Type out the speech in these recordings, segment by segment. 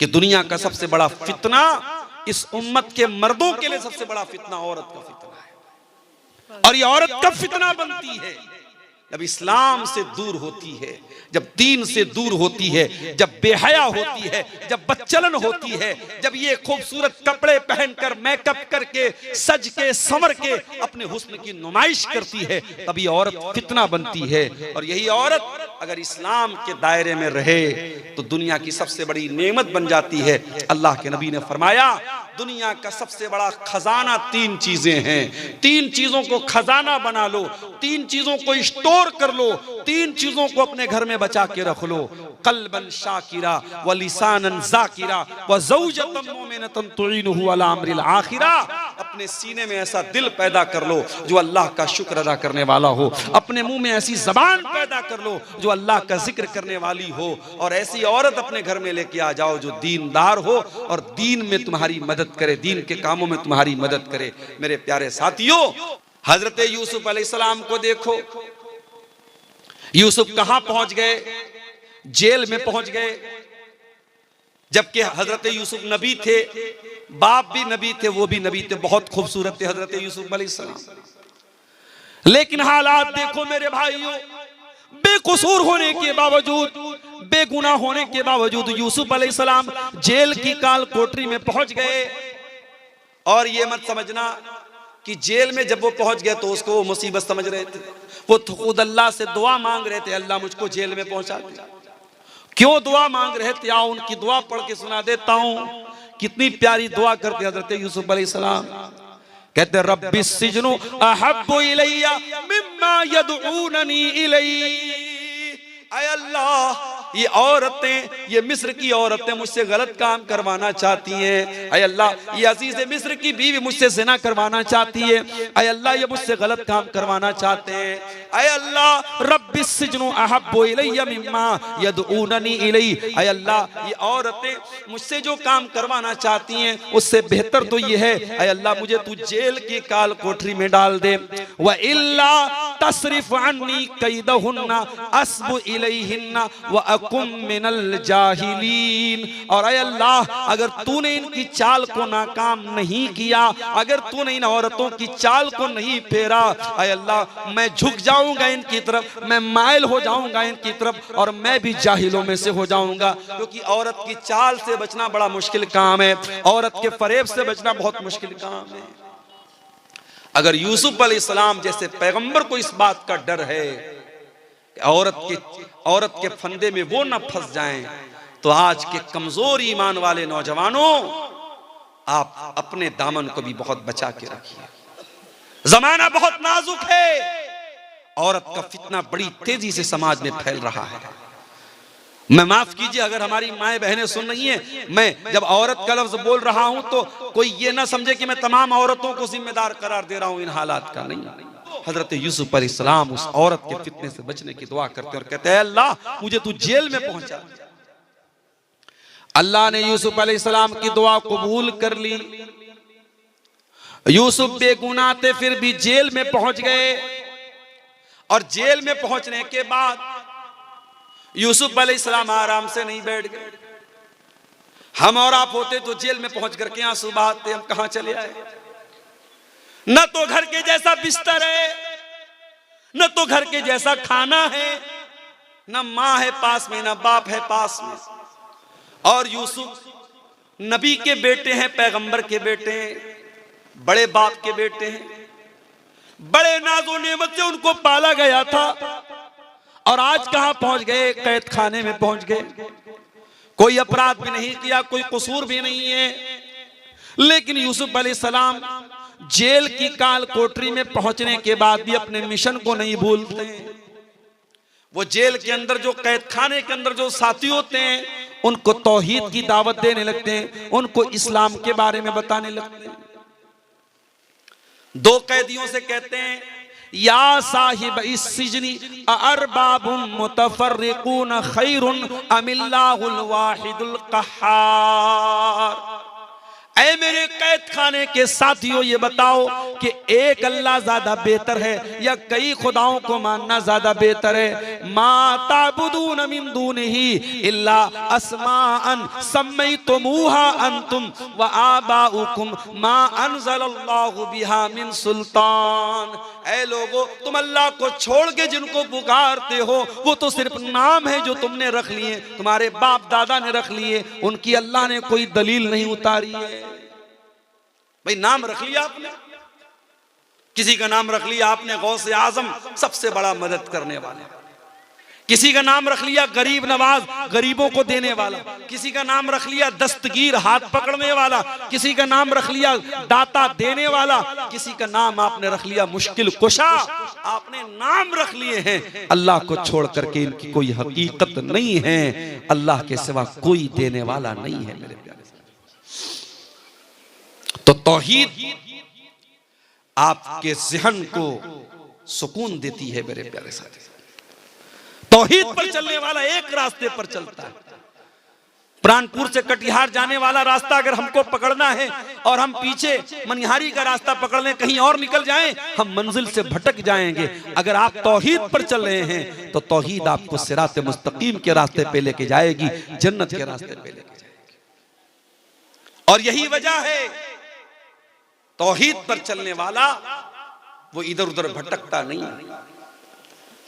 कि दुनिया का सबसे बड़ा फितना इस उम्मत के मर्दों के लिए सबसे बड़ा फितना औरत का फितना है। और ये औरत कब फितना बनती है? जब इस्लाम से दूर होती है, जब दीन से दूर होती है, जब बेहया होती है, जब बदचलन होती है, जब ये खूबसूरत कपड़े पहनकर मेकअप करके सज के संवर के अपने हुस्न की नुमाइश करती है, तभी औरत फितना बनती है। और यही औरत अगर इस्लाम के दायरे में रहे तो दुनिया की सबसे बड़ी नेमत बन जाती है। अल्लाह के नबी ने फरमाया दुनिया का सबसे बड़ा खजाना तीन चीजें हैं, तीन चीजों को खजाना बना लो, तीन चीजों को स्टोर कर लो, तीन चीजों को अपने घर में बचा के रख लो। कल्बन शाकिरा व लिसानन जाकिरा व ज़ौजतन मुमिनतन तुईनुहु अला अम्रिल आखिरा। अपने सीने में ऐसा दिल पैदा कर लो जो अल्लाह का शुक्र अदा करने वाला हो, अपने मुंह में ऐसी जबान पैदा कर लो जो अल्लाह का जिक्र करने वाली हो, और ऐसी औरत अपने घर में लेके आ जाओ जो दीनदार हो और दीन में तुम्हारी मदद करे, दीन के कामों में तुम्हारी मदद करे। मेरे प्यारे साथियों, हजरत यूसुफ अलैहिस्सलाम को देखो, यूसुफ कहां पहुंच गए? जेल में पहुंच गए। जबकि हजरत यूसुफ नबी थे, बाप भी नबी थे, वो भी नबी थे, बहुत खूबसूरत थे हजरत यूसुफ अलैहिस्सलाम। लेकिन हालात देखो मेरे भाइयों, बेकसूर होने के बावजूद, बेगुनाह होने के बावजूद यूसुफ अलैहिस्सलाम जेल की काल कोठरी में पहुंच गए। और ये मत समझना कि जेल में जब वो पहुंच गए तो उसको वो मुसीबत समझ रहे थे, वो खुद अल्लाह से दुआ मांग रहे थे, अल्लाह मुझको जेल में पहुंचा दे। क्यों दुआ मांग रहे थे? आओ उनकी दुआ पढ़ के सुना देता हूं। कितनी प्यारी दुआ करते हजरत यूसुफ अलैहिस्सलाम। कहते रब्बिस सिजनु अहब्बु इलैया मिम्मा यदऊननी इलैहि। ऐ अल्लाह, ये औरतें, ये मिस्र की औरतें मुझसे गलत काम करवाना चाहती हैं। ऐ अल्लाह, ये अजीज मिस्र की बीवी मुझसे ज़िना करवाना चाहती है। ऐ अल्लाह, ये मुझसे गलत काम करवाना चाहते हैं। ऐ अल्लाह, रब्बिस सिजनु अहब्बु इलैया मिम्मा यदऊननी इलैहि। ऐ अल्लाह, ये औरतें मुझसे जो काम करवाना चाहती हैं उससे बेहतर तो ये है, ऐ अल्लाह मुझे तू जेल की काल कोठरी में डाल दे। व इल्ला तसरिफ अन्नी कैदहुन्ना अस्बु इलैहिन्ना व अकुम मिनल जाहिलीन। और ऐ अल्लाह, अगर तूने इनकी चाल को नाकाम नहीं किया, अगर तूने इन औरतों की चाल को नहीं फेरा, ऐ अल्लाह मैं झुक जाऊंगा इनकी तरफ, मैं माइल हो जाऊंगा इनकी तरफ, और मैं भी जाहिलों में से हो जाऊंगा। क्योंकि औरत की चाल से बचना बड़ा मुश्किल काम है, औरत के फरेब से बचना बहुत मुश्किल काम है। अगर यूसुफ अलैहिस्सलाम जैसे पैगंबर को इस बात का डर है कि औरत के फंदे में वो न फंस जाएं, तो आज के कमजोर ईमान वाले नौजवानों, आप अपने दामन को भी बहुत बचा के रखिए। जमाना बहुत नाजुक है, औरत का फितना बड़ी तेजी से समाज में फैल रहा है। मैं माफ कीजिए अगर हमारी माएं बहनें सुन रही हैं, मैं जब औरत का लफ्ज बोल रहा हूं तो कोई ये ना समझे कि मैं तमाम औरतों को जिम्मेदार करार दे रहा हूं इन हालात का, नहीं। हजरत यूसुफ अलैहिस्सलाम उस औरत के फितने से बचने की दुआ करते और कहते हैं अल्लाह मुझे तू जेल में पहुंचा। अल्लाह ने यूसुफ अलैहिस्सलाम की दुआ कबूल कर ली। यूसुफ बेगुनाह थे, फिर भी जेल में पहुंच गए। और जेल में पहुंचने के बाद यूसुफ अलैहिस्सलाम आराम से नहीं बैठ गए। हम और आप होते तो जेल में पहुंच करके आंसू बहाते, हम कहां चले आए। न तो घर के जैसा बिस्तर है, न तो घर के जैसा खाना है, न माँ है पास में, न बाप है पास में। और यूसुफ नबी के बेटे हैं, पैगंबर के बेटे हैं, बड़े बाप के बेटे हैं, बड़े नाज़ो नेमत से उनको पाला गया था। और आज कहां पहुंच गए? कैद खाने में पहुंच गए। कोई अपराध भी नहीं किया, कोई कसूर भी नहीं है, लेकिन यूसुफ अलैहिस्सलाम जेल की काल कोठरी में पहुंचने के बाद भी अपने मिशन को नहीं भूलते। वो जेल के अंदर जो कैद खाने के अंदर जो साथी होते हैं उनको तौहीद की दावत देने लगते हैं, उनको इस्लाम के बारे में बताने लगते हैं। दो कैदियों से कहते हैं या साहिब इस सिजनी अरबाबुम मुतफर्रिकून खैरुन अमिल्लाहुल वाहिदुल कहार। ऐ मेरे मेरे कैद खाने के साथियों, ये बताओ कि एक अल्लाह ज्यादा बेहतर है या कई खुदाओं को मानना ज्यादा बेहतर है? मा ताबुदून मिन दूनिही इल्ला अस्माअन सम्मैतुमूहा अंतुम व आबाउकुम मा अनज़लल्लाहु बिहा मिन सुल्तान। ऐ लोगो, तुम अल्लाह को छोड़ के जिनको पुकारते हो वो तो सिर्फ नाम है जो तुमने रख लिए, तुम्हारे बाप दादा ने रख लिए, उनकी अल्लाह ने कोई दलील नहीं उतारी है। भाई नाम रख लिया आपने, किसी का नाम रख लिया आपने गौसे आजम, सबसे बड़ा मदद करने वाले, किसी का नाम रख लिया गरीब नवाज, गरीबों को देने वाला, किसी का नाम रख लिया दस्तगीर, हाथ पकड़ने वाला, किसी का नाम रख लिया दाता देने वाला, किसी का नाम आपने रख लिया मुश्किल कुशा। आपने नाम रख लिए हैं, अल्लाह को छोड़ करके इनकी कोई हकीकत नहीं है, अल्लाह के सिवा कोई देने वाला नहीं है मेरे प्यारे। तो तौहीद आपके ज़हन को सुकून देती है मेरे प्यारे साथी। तौहीद पर चलने वाला एक रास्ते पर चलता है। प्राणपुर से कटिहार जाने वाला रास्ता अगर हमको पकड़ना है और हम पीछे मनिहारी का रास्ता पकड़ लें, कहीं और निकल जाएं, हम मंजिल से भटक जाएंगे। अगर आप तौहीद पर चल रहे हैं तो तौहीद आपको सिरात मुस्तकीम के रास्ते पे लेके जाएगी, जन्नत के रास्ते पे लेके जाएगी। और यही वजह है तौहीद पर चलने वाला वो इधर उधर भटकता नहीं है,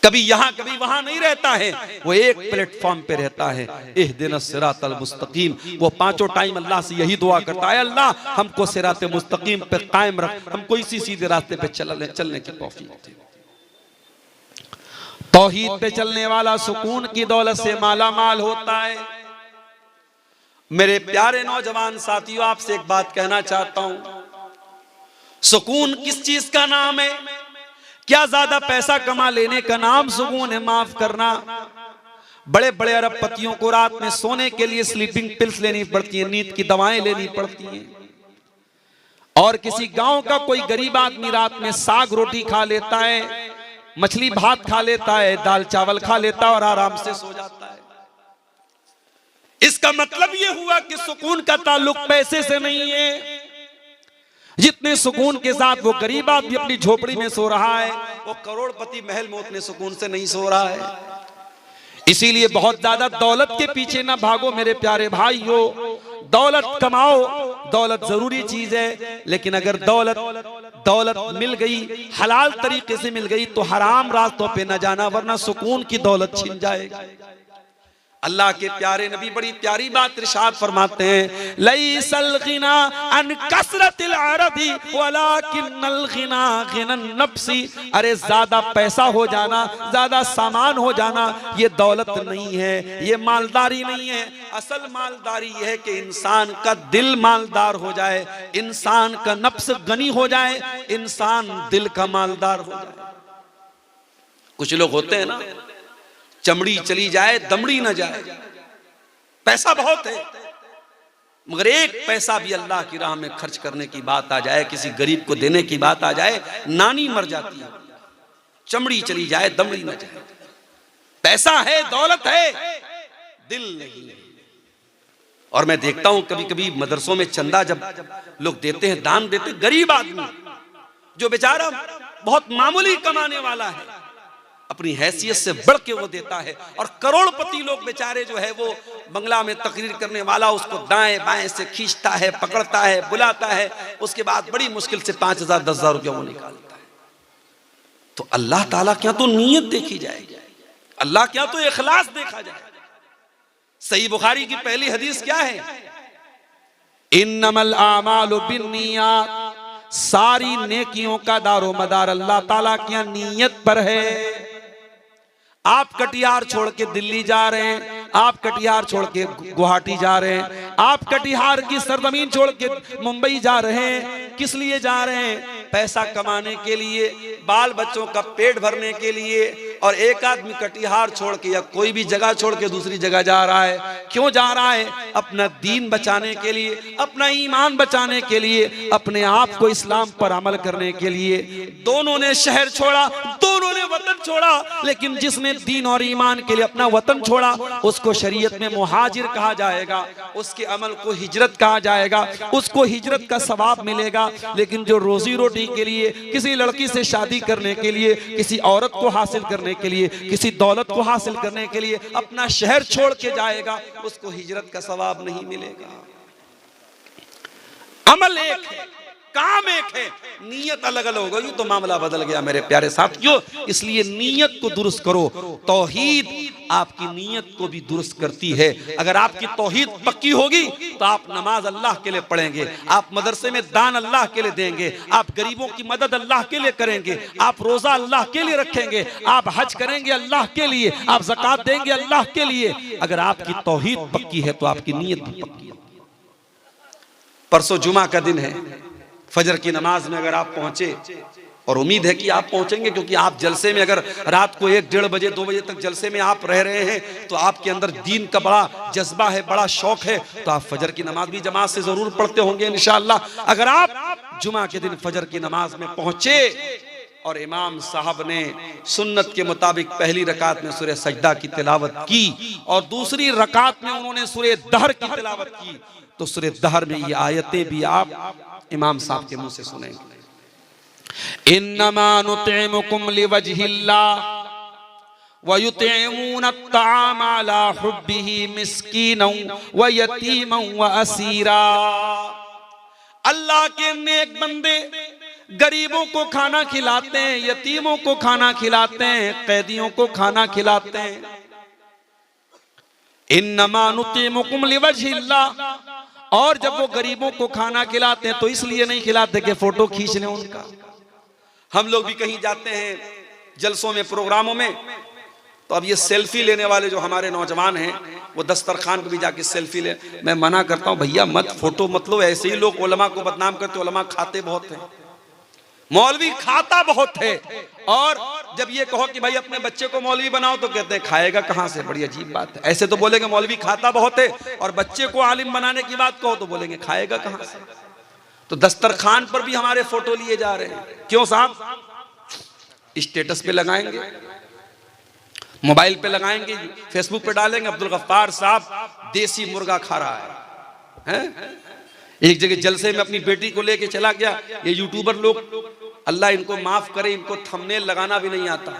कभी यहां कभी वहां नहीं रहता है, वो एक प्लेटफॉर्म पे रहता है। इहदिनस सिरातल मुस्तकीम, वो पांचों टाइम अल्लाह से यही दुआ करता है, अल्लाह हमको सिरात मुस्तकीम पे कायम रख, हमको इसी सीधे रास्ते पे चलने की तौफीक दे। तौहीद पे चलने वाला सुकून की दौलत से माला माल होता है। मेरे प्यारे नौजवान साथियों, आपसे एक बात कहना चाहता हूं, सुकून किस चीज का नाम है? क्या ज्यादा पैसा कमा लेने का नाम सुकून है? माफ करना, बड़े बड़े अरबपतियों को रात में सोने के लिए स्लीपिंग पिल्स लेनी पड़ती है, नींद की दवाएं लेनी पड़ती हैं। और किसी गांव का कोई गरीब आदमी रात में साग रोटी खा लेता है, मछली भात खा लेता है, दाल चावल खा लेता है और आराम से सो जाता है। इसका मतलब यह हुआ कि सुकून का ताल्लुक पैसे से नहीं है। जितने सुकून के साथ वो गरीब आदमी अपनी झोपड़ी में सो रहा है, वो करोड़पति महल में उतने सुकून से नहीं सो रहा है। इसीलिए बहुत ज्यादा दौलत के पीछे ना भागो मेरे प्यारे भाइयों। दौलत कमाओ, दौलत जरूरी चीज है, लेकिन अगर दौलत मिल गई, हलाल तरीके से मिल गई, तो हराम रास्तों पे न जाना, वरना सुकून की दौलत छिन जाएगी। अल्लाह के प्यारे नबी बड़ी प्यारी बात इरशाद फरमाते हैं, लैसल गिना अन कसरतिल अरदी वलाकिन्नल गिना गिनन नफ्सी। अरे ज्यादा पैसा हो जाना, ज्यादा सामान हो जाना, ये दौलत नहीं है, ये मालदारी नहीं है। असल मालदारी यह है कि इंसान का दिल मालदार हो जाए, इंसान का नफ्स गनी हो जाए, इंसान दिल का मालदार हो जाए। कुछ लोग होते हैं ना, चमड़ी चली जाए दमड़ी न जाए, पैसा बहुत है मगर एक पैसा भी अल्लाह की राह में खर्च करने की बात आ जाए, किसी गरीब को देने की बात आ जाए, नानी मर जाती है। चमड़ी चली जाए दमड़ी न जाए। पैसा है, दौलत है, दिल नहीं। और मैं देखता हूं कभी कभी मदरसों में चंदा जब लोग देते हैं, दान देते, गरीब आदमी जो बेचारा बहुत मामूली कमाने वाला है, अपनी हैसियत से बढ़ के वो देता है। और करोड़पति लोग बेचारे जो है वो बंगला में तकरीर करने वाला उसको दाएं बाएं से खींचता है, पकड़ता है, बुलाता है, उसके बाद बड़ी मुश्किल से 5,000 10,000 रुपया वो निकालता है। तो अल्लाह ताला क्या तो नीयत देखी जाएगी, अल्लाह क्या तो इखलास देखा जाए। सही बुखारी की पहली हदीस क्या है? इन्नमल आमालु बिन्नियात, सारी नेकियों का दारो मदार अल्लाह ताला की नीयत पर है। आप कटिहार छोड़ के दिल्ली जा रहे हैं, आप कटिहार छोड़ के गुवाहाटी जा रहे हैं, आप कटिहार की सरजमीन छोड़ के मुंबई जा रहे हैं, किस लिए जा रहे हैं? पैसा कमाने के लिए, बाल बच्चों का पेट भरने के लिए, और एक आदमी कटिहार छोड़ के या कोई भी जगह छोड़ के दूसरी जगह जा रहा है, क्यों जा रहा है? अपना दीन बचाने के लिए, अपना ईमान बचाने के लिए, अपने आप को इस्लाम पर अमल करने के लिए। दोनों ने शहर छोड़ा, दोनों ने वतन छोड़ा, लेकिन जिसने दीन और ईमान के लिए अपना वतन छोड़ा उसको शरीयत में मुहाजिर कहा जाएगा, उसके अमल को हिजरत कहा जाएगा, उसको हिजरत का सवाब मिलेगा। लेकिन जो रोजी रोटी के लिए, किसी लड़की से शादी करने के लिए, किसी औरत को हासिल करने के लिए, किसी दौलत को हासिल करने के लिए अपना शहर छोड़ के जाएगा, उसको हिजरत का सवाब नहीं मिलेगा। अमल एक है, काम एक है, नीयत अलग अलग होगी तो मामला बदल गया मेरे प्यारे साथियों। इसलिए नीयत को दुरुस्त करो। तौहीद आपकी नीयत को भी दुरुस्त करती है। अगर आपकी तौहीद पक्की होगी तो आप नमाज अल्लाह के लिए पढ़ेंगे, आप मदरसे में दान अल्लाह के लिए देंगे, आप गरीबों की मदद अल्लाह के लिए करेंगे, आप रोजा अल्लाह के लिए रखेंगे, आप हज करेंगे अल्लाह के लिए, आप ज़कात देंगे अल्लाह के लिए। अगर आपकी तौहीद पक्की है तो आपकी नीयत भी पक्की है। परसों जुमा का दिन है, फजर की नमाज में अगर आप पहुंचे, और उम्मीद है कि आप पहुंचेंगे, क्योंकि आप जलसे में अगर रात को 1-1:30 बजे 2 बजे तक जलसे में आप रह रहे हैं तो आपके अंदर दीन का बड़ा जज्बा है, बड़ा शौक है, तो आप फजर की नमाज भी जमात से जरूर पढ़ते होंगे इंशाअल्लाह। अगर आप जुमा के दिन फजर की नमाज में पहुंचे और इमाम साहब ने सुन्नत के मुताबिक पहली रकात में सूरह सजदा की तिलावत की और दूसरी रकात में उन्होंने सूरह दहर की तिलावत की, तो सूरह दहर में ये आयतें भी आप इमाम साहब के मुंह से सुनेंगे। इन्नमा नुतिमुकुम लिवजहिल्लाह व युतिमून अत्ताम अला हुब्बिही मिस्कीनन व यतीमन व असीरा। अल्लाह के नेक बंदे गरीबों को खाना खिलाते हैं, यतीमों को खाना खिलाते हैं, कैदियों को खाना खिलाते हैं। इन्नमा नुतिमुकुम लिवजहिल्लाह। और जब वो गरीबों को खाना खिलाते हैं तो इसलिए नहीं खिलाते कि फोटो खींच लें उनका। हम लोग भी कहीं जाते हैं जलसों में, प्रोग्रामों में, तो अब ये सेल्फी लेने वाले जो हमारे नौजवान हैं वो दस्तरखान पे भी जाके सेल्फी ले। मैं मना करता हूँ, भैया मत फोटो मत लो। ऐसे ही लोग उलमा को बदनाम करते, उलमा खाते बहुत हैं, मौलवी खाता बहुत है। और जब ये कहो कि भाई अपने बच्चे को मौलवी बनाओ तो कहते हैं खाएगा कहां से। बड़ी अजीब बात है। ऐसे तो बोलेंगे मौलवी खाता बहुत है, और बच्चे को आलिम बनाने की बात कहो तो बोलेंगे खाएगा कहां से। तो दस्तरखान पर भी हमारे फोटो लिए जा रहे हैं। क्यों साहब? स्टेटस पे लगाएंगे, मोबाइल पे लगाएंगे, फेसबुक पे डालेंगे, अब्दुल गफ्फार साहब देसी मुर्गा खा रहा है। एक जगह जलसे में अपनी बेटी को लेके चला गया। ये यूट्यूबर लोग, अल्लाह इनको माफ करे, इनको थंबनेल लगाना भी नहीं आता।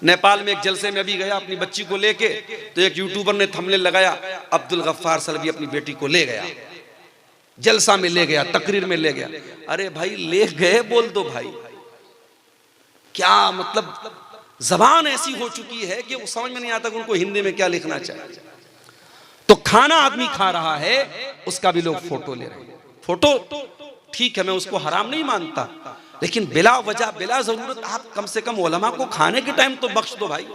नेपाल में एक जलसे में अभी गया अपनी बच्ची को लेके, तो एक यूट्यूबर ने थंबनेल लगाया, अब्दुल गफ्फार सलवी अपनी बेटी को ले गया, जलसा में ले गया, तकरीर में ले गया। अरे भाई ले गए बोल दो भाई, क्या मतलब जबान ऐसी हो चुकी है कि वो समझ में नहीं आता कि उनको हिंदी में क्या लिखना चाहिए। तो खाना आदमी खा रहा है, उसका भी लोग फोटो ले रहे हैं। फोटो ठीक है, मैं उसको हराम नहीं मानता, लेकिन बिला वजह बिला जरूरत आप कम से कम उलमा को खाने के टाइम तो बख्श दो भाई।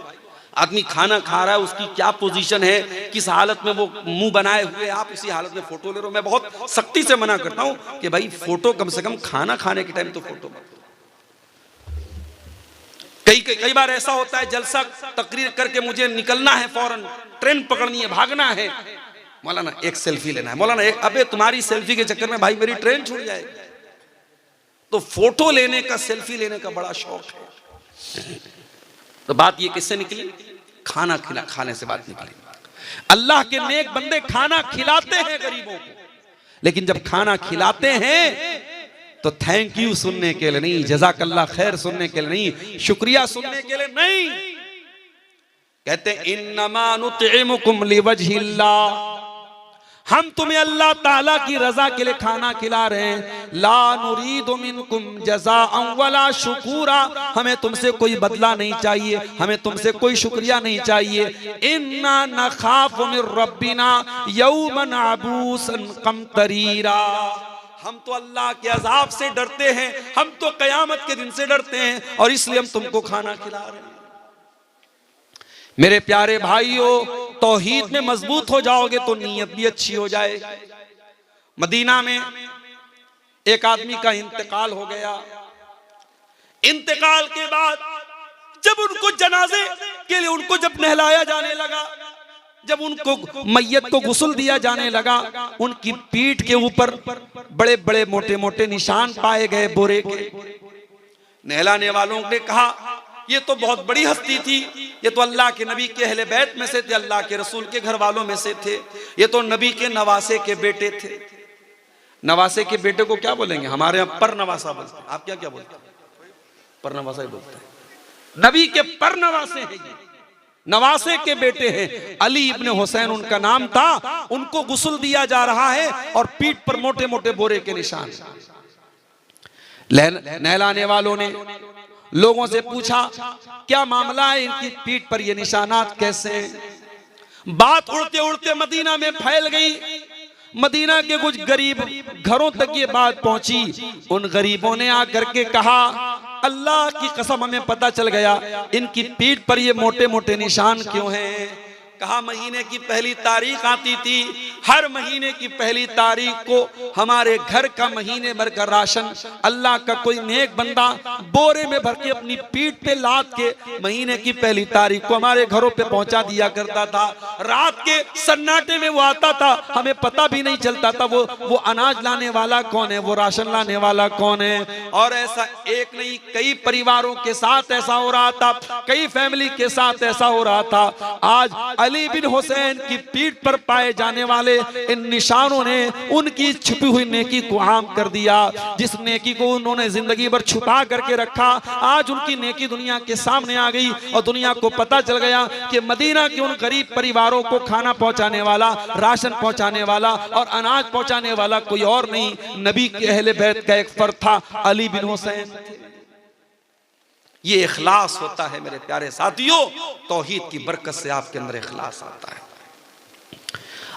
आदमी खाना खा रहा है, उसकी क्या पोजीशन है, किस हालत में वो मुंह बनाए हुए, आप उसी हालत में फोटो ले रहे हो। मैं बहुत सख्ती से मना करता हूं कि भाई फोटो कम से कम खाना खाने के टाइम तो फोटो मत। कई बार ऐसा होता है जलसा तकरीर करके मुझे निकलना है, फौरन ट्रेन पकड़नी है, भागना है, मौलाना एक सेल्फी लेना है, मौलाना एक। अबे तुम्हारी सेल्फी के चक्कर में भाई मेरी ट्रेन छूट जाएगी। तो फोटो लेने का, सेल्फी लेने का बड़ा शौक है। तो बात ये किससे निकली? खाने से बात निकली। अल्लाह के नेक बंदे खाना खिलाते हैं गरीबों को, लेकिन जब खाना खिलाते हैं तो थैंक यू सुनने के लिए नहीं, जज़ाकल्लाह खैर सुनने के लिए नहीं, शुक्रिया सुनने के लिए नहीं। कहते इन्नमा नुतिमुकुम लिवजहिल्लाह, हम तुम्हें अल्लाह ताला की रजा के लिए खाना खिला रहे हैं। ला नुरीदु मिनकुम जज़ाअन वला शुकूरा, हमें तुमसे कोई बदला नहीं चाहिए, हमें तुमसे कोई शुक्रिया नहीं चाहिए। इन्ना नखाफु मिर रब्बिना यौमन अबूसन कमतरीरा, हम तो अल्लाह के अजाब से डरते हैं, हम तो कयामत के दिन से डरते हैं, और इसलिए हम तुमको खाना खिला रहे हैं। मेरे प्यारे भाइयों, तौहीद में मजबूत हो जाओगे तो नीयत भी अच्छी हो जाएगी। मदीना में एक आदमी का इंतकाल हो गया। इंतकाल के बाद जब उनको जनाजे के लिए उनको जब नहलाया जाने लगा, जब उनको मैयत को गुस्ल दिया जाने लगा, उनकी पीठ के ऊपर बड़े बड़े मोटे मोटे निशान पाए गए बोरे के। नहलाने वालों ने कहा ये तो बहुत बड़ी हस्ती थी, ये तो अल्लाह के नबी के अहले बैत में से थे, अल्लाह के रसूल के घर वालों में से थे, ये तो नबी के नवासे के बेटे थे। नवासे के बेटे को क्या बोलेंगे? हमारे यहाँ पर नवासा बोलते हैं। आप क्या क्या बोलते हैं? पर नवासा ही बोलते हैं। नबी के पर नवासे हैं, ये नवासे के बेटे हैं। अली इब्ने हुसैन उनका नाम था। उनको गुस्ल दिया जा रहा है और पीठ पर मोटे मोटे बोरे के निशान। नहलाने वालों ने लोगों से पूछा क्या मामला है, इनकी पीठ पर ये निशानात कैसे हैं? बात उड़ते उड़ते मदीना में फैल गई। मदीना के कुछ गरीब घरों तक ये बात पहुंची। उन गरीबों ने आकर के कहा अल्लाह की कसम हमें पता चल गया इनकी पीठ पर ये मोटे मोटे निशान क्यों हैं। कहा महीने की पहली तारीख आती थी, हर महीने की पहली तारीख को हमारे घर का महीने भर का राशन अल्लाह का कोई नेक बंदा बोरे में भर के अपनी पीठ पे लाद के महीने की पहली तारीख को हमारे घरों पे पहुंचा दिया करता था। रात के सन्नाटे में वो आता था, हमें पता भी नहीं चलता था वो अनाज लाने वाला कौन है, वो राशन लाने वाला कौन है। और ऐसा एक नहीं कई परिवारों के साथ ऐसा हो रहा था, कई फैमिली के साथ ऐसा हो रहा था। आज अली बिन हुसैन की पीठ पर पाए जाने वाले इन निशानों ने उनकी छुपी हुई नेकी को आम कर दिया। जिस नेकी को उन्होंने जिंदगी भर छुपा करके रखा, आज उनकी नेकी दुनिया के सामने आ गई और दुनिया को पता चल गया कि मदीना के उन गरीब परिवारों को खाना पहुंचाने वाला, राशन पहुंचाने वाला और अनाज पहुंचाने वाला कोई और नहीं, नबी के अहले बैत का एक फर्द था, अली बिन हुसैन। ये इखलास होता है मेरे प्यारे साथियों, तौहीद की बरकत से आपके अंदर इखलास आता है।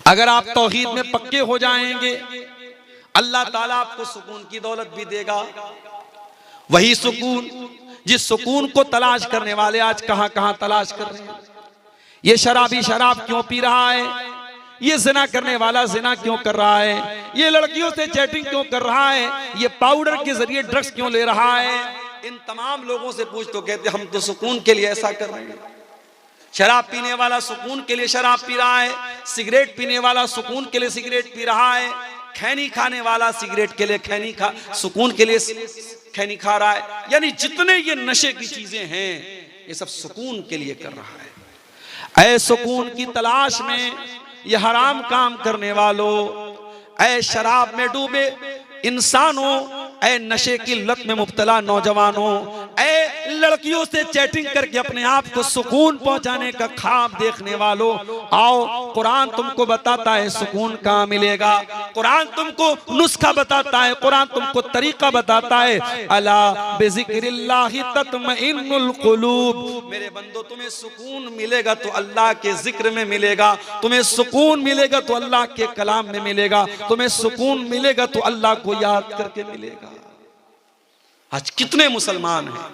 अगर आप तौहीद में पक्के हो जाएंगे, अल्लाह ताला आपको सुकून की दौलत भी देगा। वही सुकून जिस सुकून को तलाश करने वाले आज कहां कहां तलाश कर रहे हैं। ये शराबी शराब क्यों पी रहा है, ये जिना करने वाला जिना क्यों कर रहा है, ये लड़कियों से चैटिंग क्यों कर रहा है, ये पाउडर के जरिए ड्रग्स क्यों ले रहा है। इन तमाम लोगों से पूछ तो कहते हम तो सुकून के लिए ऐसा कर रहे हैं। शराब पीने वाला सुकून के लिए शराब पी रहा है, सिगरेट पीने वाला सुकून के लिए सिगरेट पी रहा है, खैनी खाने वाला सिगरेट के लिए सुकून के लिए खैनी खा रहा है। यानी जितने ये नशे की चीजें हैं ये सब सुकून के लिए कर रहा है। ऐ सुकून की तलाश में ये हराम काम करने वालों, ऐ शराब में डूबे इंसानों, ऐ नशे की लत में मुब्तला नौजवानों, ऐ लड़कियों से चैटिंग करके अपने आप को सुकून पहुंचाने का ख्वाब देखने वालों, आओ कुरान तुमको बताता है सुकून कहाँ मिलेगा। कुरान तुमको नुस्खा बताता है, कुरान तुमको तरीका बताता है। अला बिज़िक्रिल्लाहि तत्मइन्नुल कुलूब। मेरे बंदो तुम्हें सुकून मिलेगा तो अल्लाह के जिक्र में मिलेगा, तुम्हें सुकून मिलेगा तो अल्लाह के कलाम में मिलेगा, तुम्हें सुकून मिलेगा तो अल्लाह को याद करके मिलेगा। आज कितने मुसलमान हैं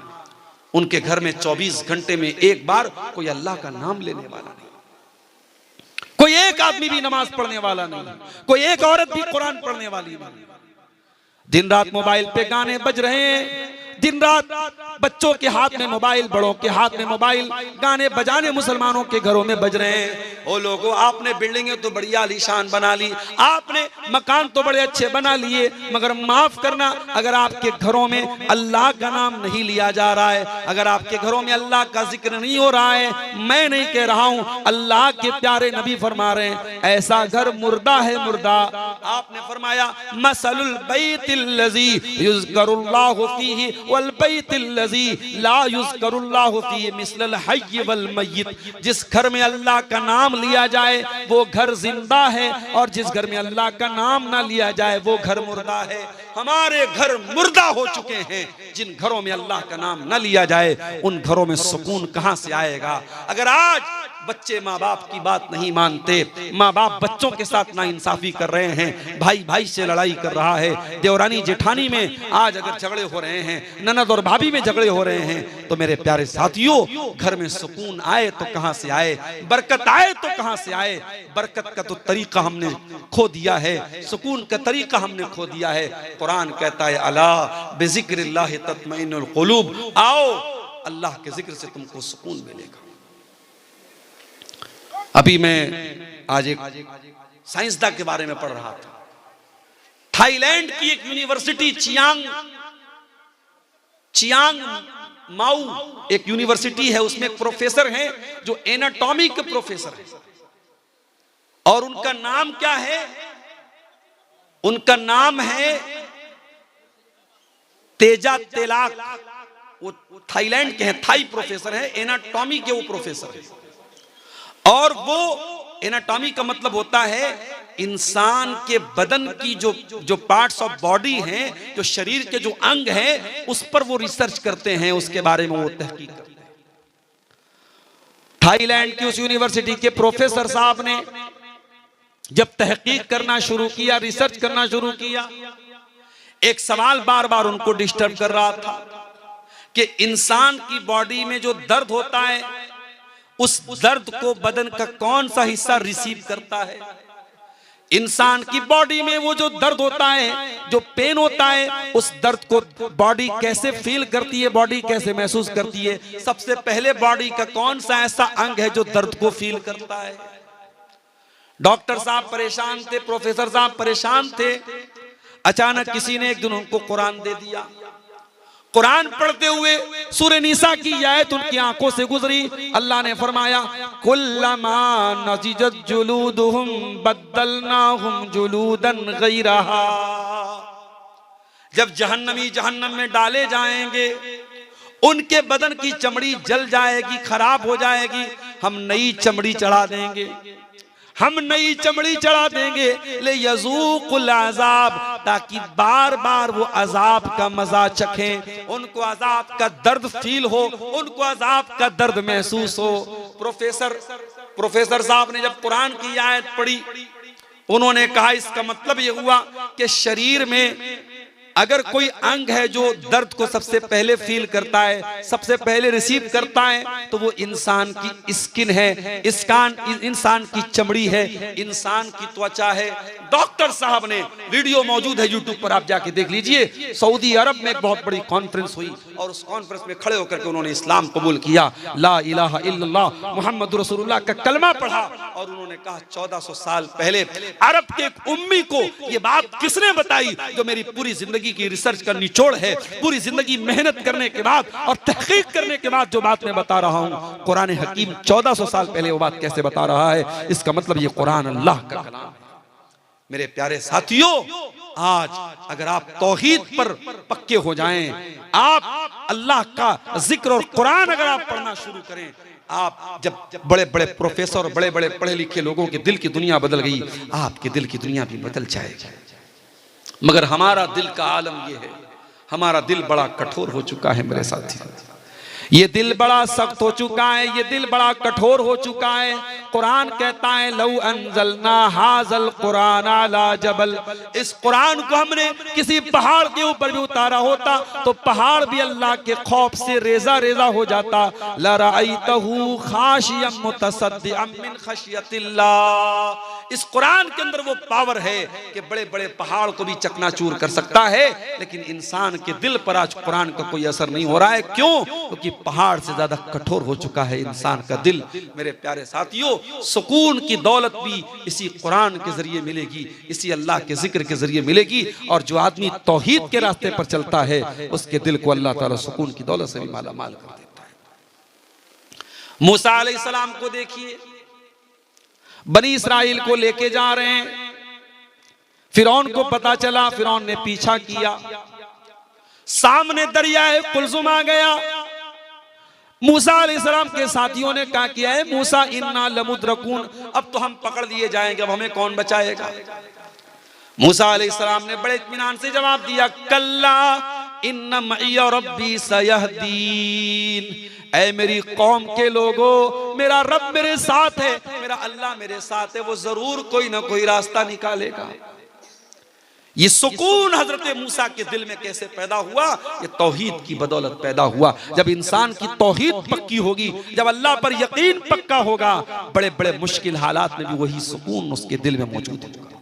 उनके घर में 24 घंटे में एक बार कोई अल्लाह का नाम लेने वाला नहीं, कोई एक आदमी भी नमाज पढ़ने वाला नहीं, कोई एक औरत भी कुरान पढ़ने वाली नहीं। दिन रात मोबाइल पे गाने बज रहे हैं, दिन रात बच्चों के हाथ में मोबाइल, बड़ों के हाथ में मोबाइल, गाने बजाने मुसलमानों के घरों में बज रहे हैं। ओ लोगों, आपने बिल्डिंगें तो बड़ी आलीशान बना ली, आपने मकान तो बड़े अच्छे बना लिए, मगर माफ करना अगर आपके घरों में अल्लाह का नाम नहीं लिया जा रहा है, अगर आपके घरों में अल्लाह का जिक्र नहीं हो रहा है, मैं नहीं कह रहा हूं, अल्लाह के प्यारे नबी फरमा रहे हैं ऐसा घर मुर्दा है, मुर्दा। आपने फरमाया मसलुल बैतिल्लज़ी युज़करुल्लाहु फीही वल बैतिल्लज़ी ला युज़करुल्लाहु फीही मिस्लल हय्य वल मय्यित। जिस घर में अल्लाह का नाम लिया जाए वो घर जिंदा है, और जिस घर में अल्लाह का नाम ना लिया जाए वो घर मुर्दा है। हमारे घर मुर्दा हो चुके हैं। जिन घरों में अल्लाह का नाम ना लिया जाए उन घरों में सुकून कहां से आएगा। अगर आज बच्चे माँ बाप की बात नहीं मानते, माँ बाप बच्चों के साथ नाइंसाफी कर रहे हैं, भाई भाई से लड़ाई कर रहा है, देवरानी जेठानी में आज अगर झगड़े हो रहे हैं, ननद और भाभी में झगड़े हो रहे हैं, तो मेरे प्यारे साथियों घर में सुकून आए तो कहां से आए, बरकत आए तो कहां से आए। बरकत का तो तरीका हमने खो दिया है, सुकून का तरीका हमने खो दिया है। कुरान कहता है अला बिज़िक्रिल्लाहि तत्मइन्नुल कुलूब। आओ अल्लाह के जिक्र से तुमको सुकून मिलेगा। अभी मैं आज एक साइंसदान के बारे में पढ़ रहा था। थाईलैंड की एक यूनिवर्सिटी चियांग माऊ एक यूनिवर्सिटी है, उसमें एक प्रोफेसर हैं जो एनाटॉमी के प्रोफेसर हैं, और उनका नाम क्या है? उनका नाम है तेजा तेलाक। वो थाईलैंड के हैं, थाई प्रोफेसर है, एनाटॉमी के वो प्रोफेसर है। और वो एनाटॉमी का मतलब होता है इंसान के बदन की जो पार्ट्स ऑफ बॉडी हैं, जो शरीर के जो अंग हैं, उस पर वो रिसर्च करते हैं, उसके बारे में वो तहकीक करते हैं। थाईलैंड की उस यूनिवर्सिटी के प्रोफेसर साहब ने जब तहकीक करना शुरू किया, रिसर्च करना शुरू किया, एक सवाल बार बार उनको डिस्टर्ब कर रहा था कि इंसान की बॉडी में जो दर्द होता है, उस दर्द को बदन का कौन सा हिस्सा रिसीव करता है? इंसान की बॉडी में वो जो दर्द होता है, जो पेन होता है, उस दर्द को बॉडी कैसे फील करती है, बॉडी कैसे महसूस करती है? सबसे पहले बॉडी का कौन सा ऐसा अंग है जो दर्द को फील करता है? डॉक्टर साहब परेशान थे, प्रोफेसर साहब परेशान थे। अचानक किसी ने एक दिन उनको कुरान दे दिया। कुरान पढ़ते हुए सूरह निसा की आयत उनकी आंखों से गुजरी। अल्लाह ने फरमाया, कुल्लमा नज़िजत जुलूदुहुम बद्दलनाहुम जुलूदन गैरहा। जब जहन्नमी जहन्नम में डाले जाएंगे, उनके बदन की चमड़ी जल जाएगी, खराब हो जाएगी, हम नई चमड़ी चढ़ा देंगे, हम नई चमड़ी चढ़ा देंगे। ले यज़ूक़ुल अज़ाब, ताकि बार बार वो अजाब का मजा चखें, उनको अजाब का दर्द फील हो, उनको अजाब का दर्द महसूस हो। प्रोफेसर साहब ने जब कुरान की आयत पढ़ी, उन्होंने कहा इसका मतलब ये हुआ कि शरीर में अगर कोई अंग है जो दर्द को सबसे पहले फील करता है, सबसे पहले रिसीव करता है, तो वो इंसान की स्किन है, इंसान की चमड़ी है, इंसान की त्वचा है। डॉक्टर साहब ने, वीडियो मौजूद है यूट्यूब पर, आप जाके देख लीजिए। सऊदी अरब में एक बहुत बड़ी कॉन्फ्रेंस हुई और उस कॉन्फ्रेंस में खड़े होकर के उन्होंने इस्लाम कबूल किया, ला इलाहा इल्लल्लाह मुहम्मद रसूलुल्लाह का कलमा पढ़ा, और उन्होंने कहा 1400 साल पहले अरब के एक उम्मी को ये बात किसने बताई जो मेरी पूरी जिंदगी की रिसर्च का निचोड़ है, पूरी जिंदगी मेहनत करने के बाद और तहकीक करने के बाद जो बात मैं बता रहा हूं, कुरान हकीम 1400 साल पहले वो बात कैसे बता रहा है? इसका मतलब ये कुरान अल्लाह का कलाम है। मेरे प्यारे साथियों, आज अगर आप तौहीद पर पक्के हो जाएं, आप अल्लाह का जिक्र और कुरान अगर आप पढ़ना शुरू करें, आप जब बड़े बड़े प्रोफेसर और बड़े बड़े पढ़े लिखे लोगों के दिल की दुनिया बदल गई, आपके दिल की दुनिया भी बदल जाएगी। मगर हमारा दिल का आलम यह है, हमारा दिल बड़ा कठोर हो चुका है मेरे साथी। ये दिल बड़ा सख्त हो चुका है, ये दिल बड़ा कठोर हो चुका है। कुरान कहता है, लौ अंज़लना हाज़ल कुरान अला जबल, इस कुरान को हमने किसी पहाड़ के ऊपर भी उतारा होता तो पहाड़ भी अल्लाह के खौफ से रेजा रेजा हो जाता। लरअयतहु खाशियम मुतसद्दिअम मिन खशियतिल्लाह। इस कुरान के अंदर वो पावर है कि बड़े बड़े पहाड़ को भी चकनाचूर कर सकता है, लेकिन इंसान के दिल पर आज कुरान का कोई असर नहीं हो रहा है। क्यों? क्योंकि पहाड़ से ज्यादा कठोर हो चुका है इंसान का दिल। मेरे प्यारे साथियों, सुकून की दौलत भी इसी कुरान के जरिए मिलेगी, इसी अल्लाह के जिक्र के जरिए मिलेगी। और जो आदमी तौहीद के रास्ते पर चलता है, उसके दिल को अल्लाह ताला सुकून की दौलत से भी माला माल कर देता है। मूसा अलैहिस्सलाम को देखिए, बनी इस्राइल को लेके जा रहे हैं, फिरौन को पता चला, फिरौन ने पीछा किया, सामने दरियाए कुलजुम आ गया। मूसा अलैहिस्सलाम के साथियों ने कहा किया है, मूसा इन्ना लमुद्रकून, अब तो हम पकड़ लिए जाएंगे, अब हमें कौन बचाएगा? मूसा अलैहिस्सलाम ने बड़े इत्मीनान से जवाब दिया, कल्ला इन्ना मइया रब्बी सयहदीन, ऐ मेरी कौम के लोगों, मेरा रब मेरे साथ है, मेरा अल्लाह मेरे साथ है, वो जरूर कोई ना कोई रास्ता निकालेगा। ये सुकून हजरत मूसा के दिल में कैसे पैदा हुआ? ये तौहीद की बदौलत पैदा हुआ। जब इंसान की तौहीद पक्की होगी, जब अल्लाह पर यकीन पक्का होगा, बड़े बड़े मुश्किल हालात में भी वही सुकून उसके दिल में मौजूद होगा।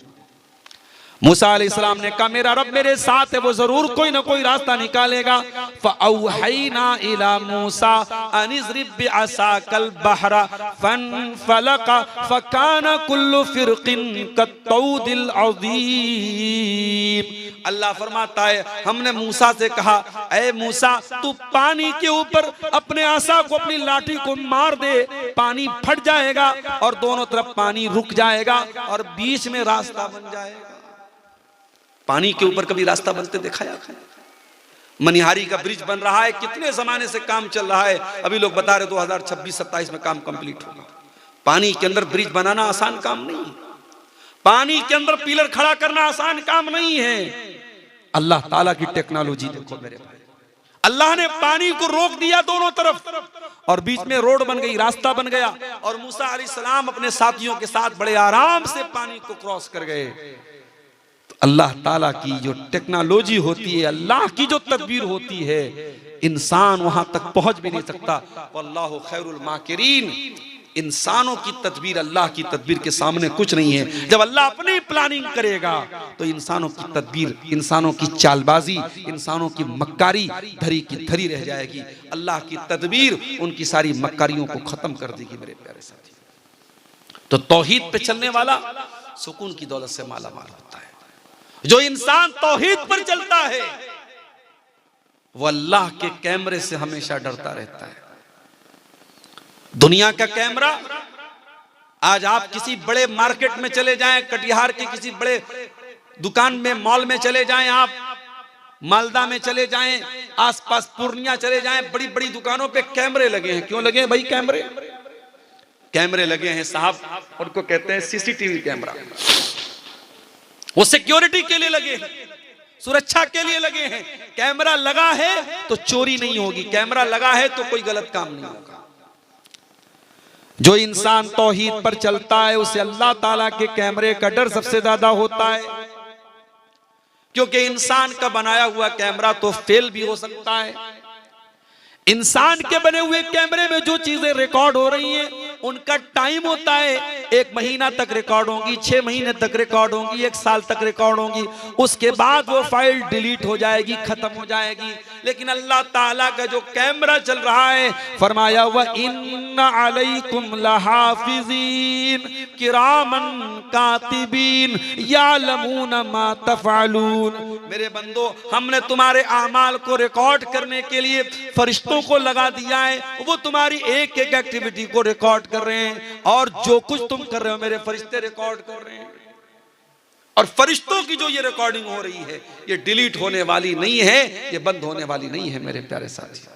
मूसा अलैहिस्सलाम ने कहा मेरा रब मेरे साथ है, वो जरूर कोई ना कोई रास्ता निकालेगा। फ़अौहैना इला मूसा अन इज़रिब बिअसाकल बहरा फनफलका फकाना कुल्लु फिरकिन कत्तौदिल अज़ीम। अल्लाह फरमाता है हमने मूसा से कहा ऐ मूसा तू पानी के ऊपर अपने आसा को, अपनी लाठी को मार दे, पानी फट जाएगा और दोनों तरफ पानी रुक जाएगा और बीच में रास्ता बन जाएगा। पानी के ऊपर कभी रास्ता बनते देखा या? मनिहारी का ब्रिज बन रहा है, कितने जमाने से काम चल रहा है, अभी लोग बता रहे 2026-27 में काम कंप्लीट होगा। पानी के अंदर ब्रिज बनाना आसान काम नहीं है, पानी के अंदर पिलर खड़ा करना आसान काम नहीं है। अल्लाह ताला की टेक्नोलॉजी देखो मेरे भाई, अल्लाह ने पानी को रोक दिया दोनों तरफ और बीच में रोड बन गई, रास्ता बन गया और मूसा अलैहिस्सलाम अपने साथियों के साथ बड़े आराम से पानी को क्रॉस कर गए। अल्लाह ताला की जो टेक्नोलॉजी होती है, अल्लाह की जो तदबीर होती है, इंसान वहां तक पहुंच भी नहीं सकता। वल्लाहु खैरुल माकिरीन। इंसानों की तदबीर अल्लाह की तदबीर के सामने कुछ नहीं है। जब अल्लाह अपनी प्लानिंग करेगा तो इंसानों की तदबीर, इंसानों की चालबाजी, इंसानों की मक्कारी धरी की धरी रह जाएगी। अल्लाह की तदबीर उनकी सारी मक्कारियों को खत्म कर देगी मेरे प्यारे साथी। तो तौहीद पे चलने वाला सुकून की दौलत से माला माल होता है। जो इंसान तौहीद पर चलता है वो अल्लाह के कैमरे से हमेशा डरता रहता है। दुनिया का कैमरा, आज आप किसी बड़े मार्केट में चले जाएं, कटिहार के किसी बड़े दुकान में, मॉल में चले जाएं, आप मालदा में चले जाएं, आसपास पूर्णिया चले जाएं, बड़ी बड़ी दुकानों पे कैमरे लगे हैं। क्यों लगे हैं भाई? कैमरे लगे हैं साहब, उनको कहते हैं सीसीटीवी कैमरा। वो सिक्योरिटी के लिए लगे हैं, सुरक्षा के लिए लगे हैं। कैमरा लगा है तो चोरी नहीं होगी, कैमरा लगा है तो कोई गलत काम नहीं होगा। जो इंसान तौहीद पर चलता है उसे अल्लाह ताला के कैमरे का डर सबसे ज्यादा होता है, क्योंकि इंसान का बनाया हुआ कैमरा तो फेल भी हो सकता है। इंसान के बने हुए कैमरे में जो चीजें रिकॉर्ड हो रही हैं उनका टाइम होता है, 1 महीना तक रिकॉर्ड होंगी, 6 महीने तक रिकॉर्ड होंगी, 1 साल तक रिकॉर्ड होंगी, उसके बाद वो फाइल डिलीट हो जाएगी, खत्म हो जाएगी। लेकिन अल्लाह ताला का जो कैमरा चल रहा है, फरमाया व इन्ना अलैकुम लहाफिज़ीन किरामन कातिबीन यालमून मा तफअलून। मेरे बंदो, हमने तुम्हारे आमाल को रिकॉर्ड करने के लिए फरिश्तों को लगा दिया है, वो तुम्हारी एक एक एक्टिविटी को रिकॉर्ड कर रहे हैं और जो कुछ तुम कर रहे हो मेरे फरिश्ते रिकॉर्ड कर रहे हैं। और फरिश्तों की जो ये रिकॉर्डिंग हो रही है ये डिलीट होने वाली नहीं है, ये बंद होने वाली नहीं है मेरे प्यारे साथी।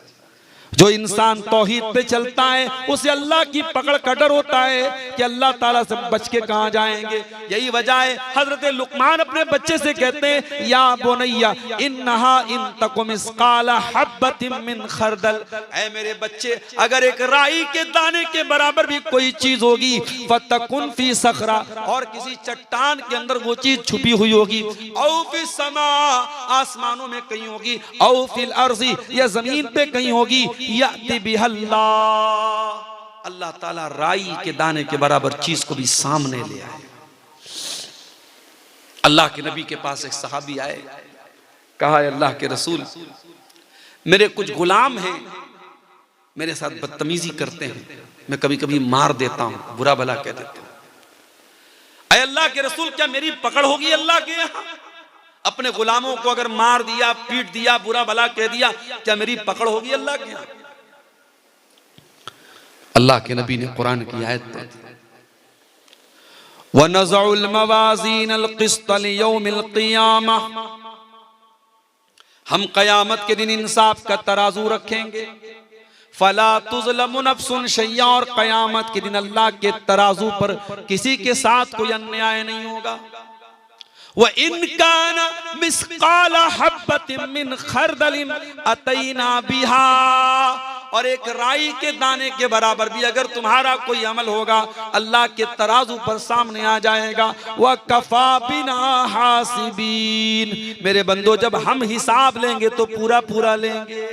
जो इंसान तौहीद पे चलता है उसे अल्लाह की पकड़ का डर होता है कि अल्लाह ताला से बच के कहां जाएंगे। यही वजह है हजरत लुकमान अपने बच्चे से कहते हैं या बुनैया इन्नहा इन तकुम मिस्काला हब्बतिन मिन खरदल। ऐ मेरे बच्चे, अगर एक राई के दाने के बराबर भी कोई चीज होगी, फतकुन फी सखरा, और किसी चट्टान के अंदर वो चीज छुपी हुई होगी, औ फी समा, आसमानों में कहीं होगी, औ फिल अर्ज़ी, या जमीन पे कहीं होगी, याति बिहल्लाह, अल्लाह ताला राई के दाने के बराबर चीज को भी सामने ले आए। अल्लाह के नबी के पास एक सहाबी आए, कहा अल्लाह के रसूल, मेरे कुछ गुलाम हैं, मेरे साथ बदतमीजी करते हैं, मैं कभी कभी मार देता हूं, बुरा भला कह देता हूं। अल्लाह के रसूल, क्या मेरी पकड़ होगी अल्लाह के यहां? अपने गुलामों को अगर मार दिया, पीट दिया, बुरा भला कह दिया, क्या मेरी पकड़ होगी अल्लाह के यहां? अल्लाह के नबी ने कुरान की आयत पढ़ी, वनज़उल मवाज़ीनल क़िस्त लियौमिल क़ियामा, हम कयामत के दिन इंसाफ का तराजू रखेंगे, फला तुज़लमु नफ्सुन शैया, और कयामत के दिन अल्लाह के तराजू पर किसी के साथ कोई अन्याय नहीं होगा। व इन कान मिस्काला हब्बतिन मिन खरदलिन अतैना बिहा, और एक राई के दाने के बराबर भी अगर तुम्हारा कोई अमल होगा अल्लाह के तराजू पर सामने आ जाएगा। व कफा बिना हासिबीन, मेरे बंदो, जब हम हिसाब लेंगे तो पूरा पूरा लेंगे।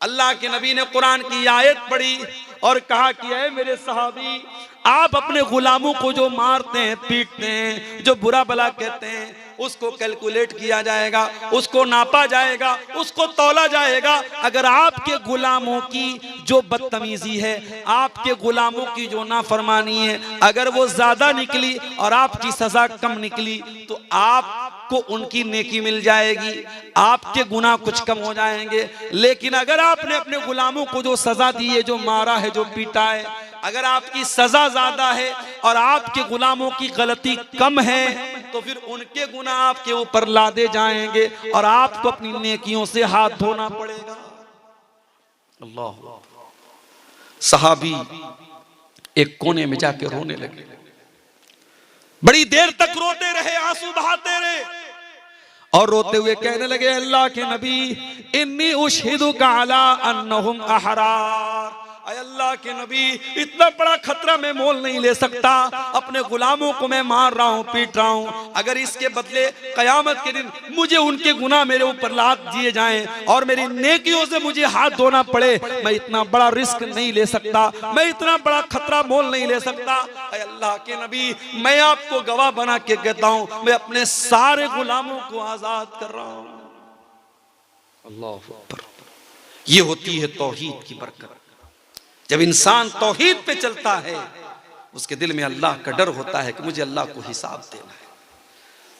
अल्लाह के नबी ने कुरान की आयत पढ़ी और कहा कि ऐ मेरे सहाबी, आप अपने गुलामों को जो मारते हैं, पीटते हैं, जो बुरा भला कहते हैं, उसको कैलकुलेट किया जाएगा, उसको नापा जाएगा, उसको तौला जाएगा। अगर आपके गुलामों की जो बदतमीजी है, आपके गुलामों की जो नाफरमानी है, अगर वो ज्यादा निकली और आपकी सजा कम निकली, तो आपको उनकी नेकी मिल जाएगी, आपके गुनाह कुछ कम हो जाएंगे। लेकिन अगर आपने अपने गुलामों को जो सजा दी है, जो मारा है, जो पीटा है, अगर आपकी सजा ज्यादा है और आपके गुलामों की गलती कम है, तो फिर उनके गुनाह आपके ऊपर लादे जाएंगे और आपको अपनी नेकियों से हाथ धोना पड़ेगा। अल्लाह। सहाबी एक कोने में जाके रोने लगे, बड़ी देर तक रोते रहे, आंसू बहाते रहे और रोते हुए कहने लगे, अल्लाह के नबी, इन्नी उशहिदुका अला अन्नहुम अहरार। अल्लाह के नबी, इतना बड़ा खतरा मैं मोल नहीं ले सकता, अपने गुलामों को मैं मार रहा हूँ, पीट रहा हूँ, अगर इसके बदले कयामत के दिन मुझे उनके गुनाह मेरे ऊपर लाद दिए जाएं और मेरी नेकियों से मुझे हाथ धोना पड़े, मैं इतना बड़ा रिस्क नहीं ले सकता, मैं इतना बड़ा खतरा मोल नहीं ले सकता। अल्लाह के नबी, मैं आपको गवाह बना के कहता हूँ, मैं अपने सारे गुलामों को आजाद कर रहा हूँ। अल्लाह अकबर। ये होती है तौहीद की बरकत। जब इंसान तौहीद पे चलता है, उसके दिल में अल्लाह का डर होता है कि मुझे अल्लाह को हिसाब देना है।